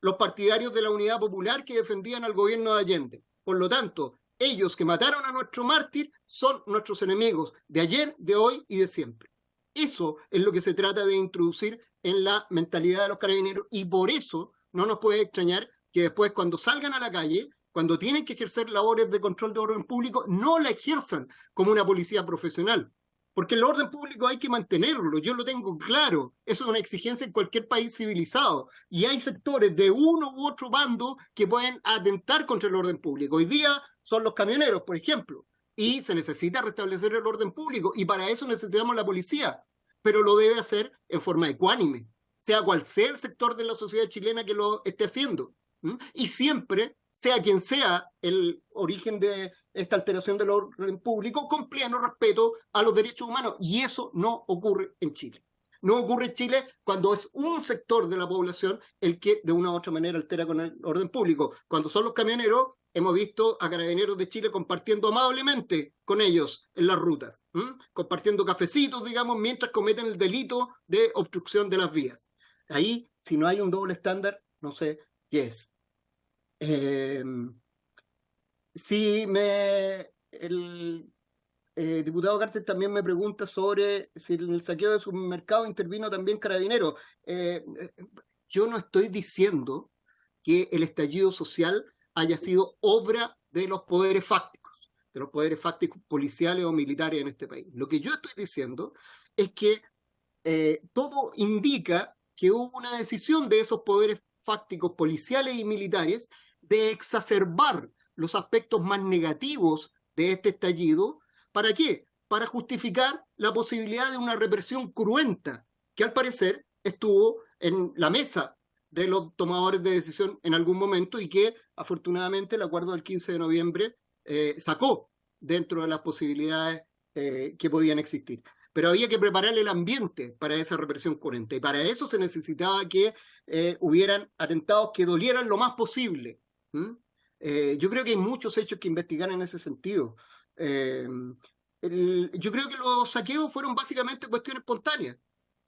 Los partidarios de la Unidad Popular que defendían al gobierno de Allende. Por lo tanto, ellos que mataron a nuestro mártir son nuestros enemigos de ayer, de hoy y de siempre. Eso es lo que se trata de introducir en la mentalidad de los Carabineros y por eso no nos puede extrañar que después cuando salgan a la calle, cuando tienen que ejercer labores de control de orden público, no la ejerzan como una policía profesional. Porque el orden público hay que mantenerlo, yo lo tengo claro. Eso es una exigencia en cualquier país civilizado. Y hay sectores de uno u otro bando que pueden atentar contra el orden público. Hoy día son los camioneros, por ejemplo. Y se necesita restablecer el orden público. Y para eso necesitamos la policía. Pero lo debe hacer en forma ecuánime, sea cual sea el sector de la sociedad chilena que lo esté haciendo. Y siempre, sea quien sea el origen de esta alteración del orden público, con pleno respeto a los derechos humanos. Y eso no ocurre en Chile. No ocurre en Chile cuando es un sector de la población el que de una u otra manera altera con el orden público. Cuando son los camioneros, hemos visto a Carabineros de Chile compartiendo amablemente con ellos en las rutas, compartiendo cafecitos, digamos, mientras cometen el delito de obstrucción de las vías. Ahí, si no hay un doble estándar, no sé qué es. El diputado Carter también me pregunta sobre si en el saqueo de supermercados intervino también Carabineros. Yo no estoy diciendo que el estallido social haya sido obra de los poderes fácticos policiales o militares en este país. Lo que yo estoy diciendo es que todo indica que hubo una decisión de esos poderes fácticos policiales y militares de exacerbar los aspectos más negativos de este estallido. ¿Para qué? Para justificar la posibilidad de una represión cruenta que al parecer estuvo en la mesa de los tomadores de decisión en algún momento y que afortunadamente el acuerdo del 15 de noviembre sacó dentro de las posibilidades que podían existir. Pero había que preparar el ambiente para esa represión cruenta y para eso se necesitaba que hubieran atentados que dolieran lo más posible. Yo creo que hay muchos hechos que investigar en ese sentido. Yo creo que los saqueos fueron básicamente cuestiones espontáneas.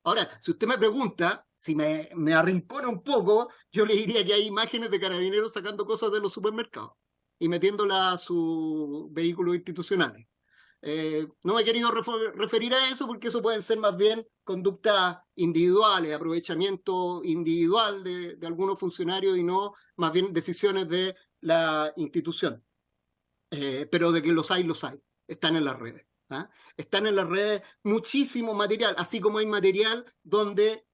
Ahora, si usted me pregunta, si me arrincona un poco, yo le diría que hay imágenes de Carabineros sacando cosas de los supermercados y metiéndolas a sus vehículos institucionales. No me he querido referir a eso porque eso pueden ser más bien conductas individuales, aprovechamiento individual de algunos funcionarios y no más bien decisiones de la institución. Pero de que los hay, los hay. están en las redes. ¿Ah? Están en las redes muchísimo material, así como hay material donde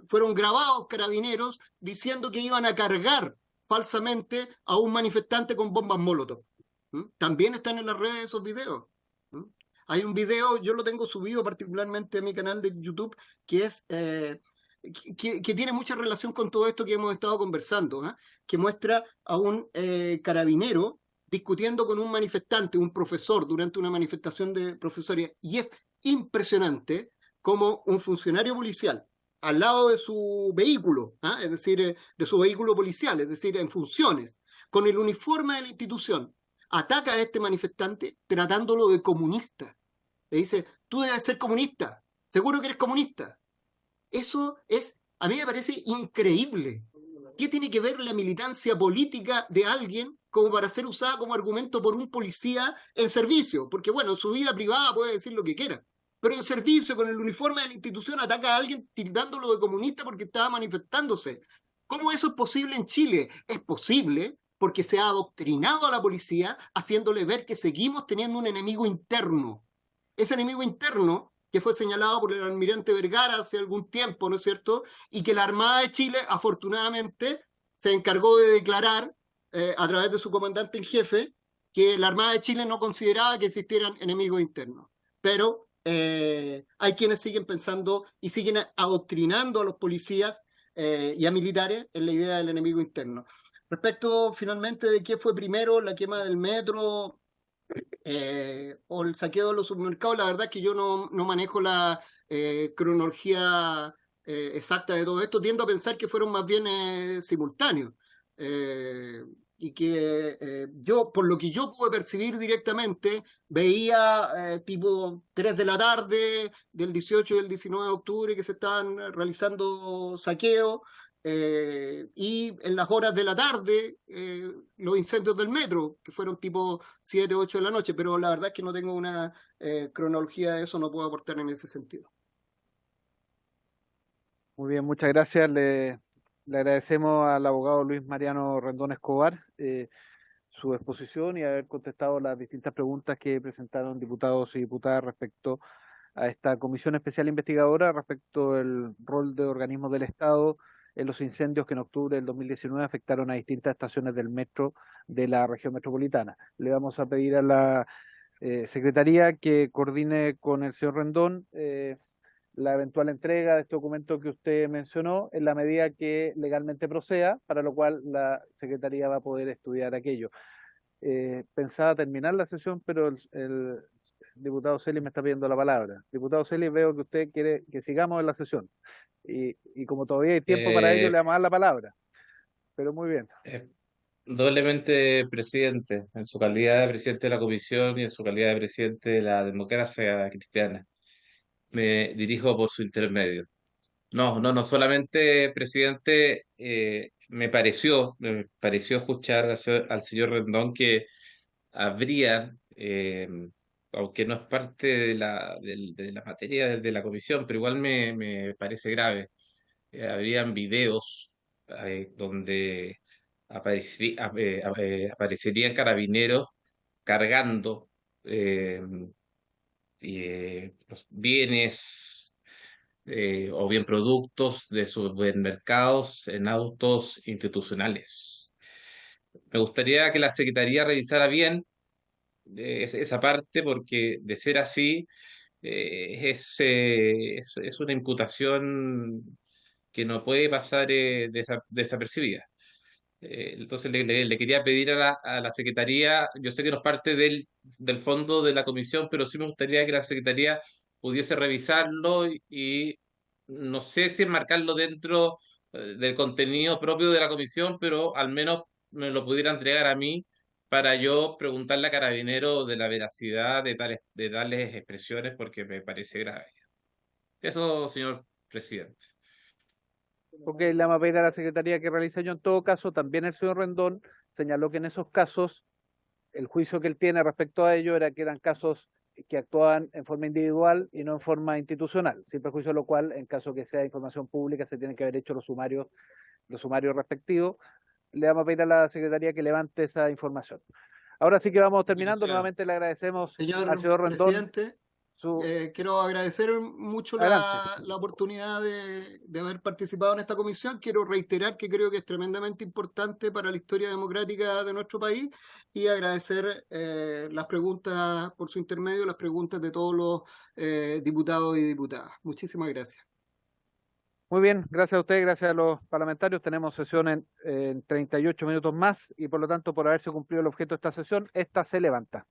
fueron grabados carabineros diciendo que iban a cargar falsamente a un manifestante con bombas Molotov. También están en las redes esos videos. Hay un video, yo lo tengo subido particularmente a mi canal de YouTube, que es que tiene mucha relación con todo esto que hemos estado conversando, que muestra a un carabinero discutiendo con un manifestante, un profesor, durante una manifestación de profesores, y es impresionante cómo un funcionario policial, al lado de su vehículo, es decir, de su vehículo policial, es decir, en funciones, con el uniforme de la institución, ataca a este manifestante tratándolo de comunista. Le dice, tú debes ser comunista, seguro que eres comunista. Eso es, a mí me parece increíble. ¿Qué tiene que ver la militancia política de alguien como para ser usada como argumento por un policía en servicio? Porque bueno, en su vida privada puede decir lo que quiera, pero en servicio, con el uniforme de la institución, ataca a alguien tildándolo de comunista porque estaba manifestándose. ¿Cómo eso es posible en Chile? Es posible porque se ha adoctrinado a la policía haciéndole ver que seguimos teniendo un enemigo interno. Ese enemigo interno que fue señalado por el almirante Vergara hace algún tiempo, ¿no es cierto? Y que la Armada de Chile, afortunadamente, se encargó de declarar a través de su comandante en jefe que la Armada de Chile no consideraba que existieran enemigos internos. Pero hay quienes siguen pensando y siguen adoctrinando a los policías y a militares en la idea del enemigo interno. Respecto, finalmente, de qué fue primero, la quema del metro o el saqueo de los supermercados, la verdad es que yo no manejo la cronología exacta de todo esto. Tiendo a pensar que fueron más bien simultáneos. Y que yo, por lo que yo pude percibir directamente, veía tipo 3 de la tarde del 18 y el 19 de octubre que se estaban realizando saqueos, y en las horas de la tarde los incendios del metro, que fueron tipo 7, 8 de la noche, pero la verdad es que no tengo una cronología de eso, no puedo aportar en ese sentido. Muy bien, muchas gracias. Le agradecemos al abogado Luis Mariano Rendón Escobar su exposición y haber contestado las distintas preguntas que presentaron diputados y diputadas respecto a esta comisión especial investigadora respecto del rol de organismos del Estado en los incendios que en octubre del 2019 afectaron a distintas estaciones del metro de la región metropolitana. Le vamos a pedir a la Secretaría que coordine con el señor Rendón la eventual entrega de este documento que usted mencionó en la medida que legalmente proceda, para lo cual la Secretaría va a poder estudiar aquello. Pensaba terminar la sesión, pero el diputado Celis me está pidiendo la palabra. Diputado Celis, veo que usted quiere que sigamos en la sesión. Y como todavía hay tiempo para ello, le vamos a dar la palabra. Pero muy bien. Doblemente, presidente, en su calidad de presidente de la comisión y en su calidad de presidente de la democracia cristiana. Me dirijo por su intermedio. No solamente, presidente, me pareció escuchar al señor Rendón que habría, aunque no es parte de la materia de la comisión, pero igual me parece grave, habrían videos donde aparecerían carabineros cargando eh, los bienes o bien productos de supermercados en autos institucionales. Me gustaría que la Secretaría revisara bien esa parte porque de ser así es una imputación que no puede pasar desapercibida. Entonces le quería pedir a la Secretaría, yo sé que no es parte del fondo de la comisión, pero sí me gustaría que la Secretaría pudiese revisarlo y no sé si enmarcarlo dentro del contenido propio de la comisión, pero al menos me lo pudiera entregar a mí para yo preguntarle a Carabinero de la veracidad de tales expresiones porque me parece grave. Eso, señor presidente. Ok, le vamos a pedir a la Secretaría que realice ello. En todo caso, también el señor Rendón señaló que en esos casos el juicio que él tiene respecto a ello era que eran casos que actuaban en forma individual y no en forma institucional, sin perjuicio de lo cual, en caso que sea información pública, se tienen que haber hecho los sumarios respectivos. Le vamos a pedir a la Secretaría que levante esa información. Ahora sí que vamos terminando. Gracias. Nuevamente le agradecemos Señor al señor Rendón presidente, su... quiero agradecer mucho Adelante. la oportunidad de haber participado en esta comisión. Quiero reiterar que creo que es tremendamente importante para la historia democrática de nuestro país y agradecer las preguntas, por su intermedio, las preguntas de todos los diputados y diputadas. Muchísimas gracias. Muy bien, gracias a usted, gracias a los parlamentarios. Tenemos sesión en 38 minutos más y por lo tanto, por haberse cumplido el objeto de esta sesión, esta se levanta.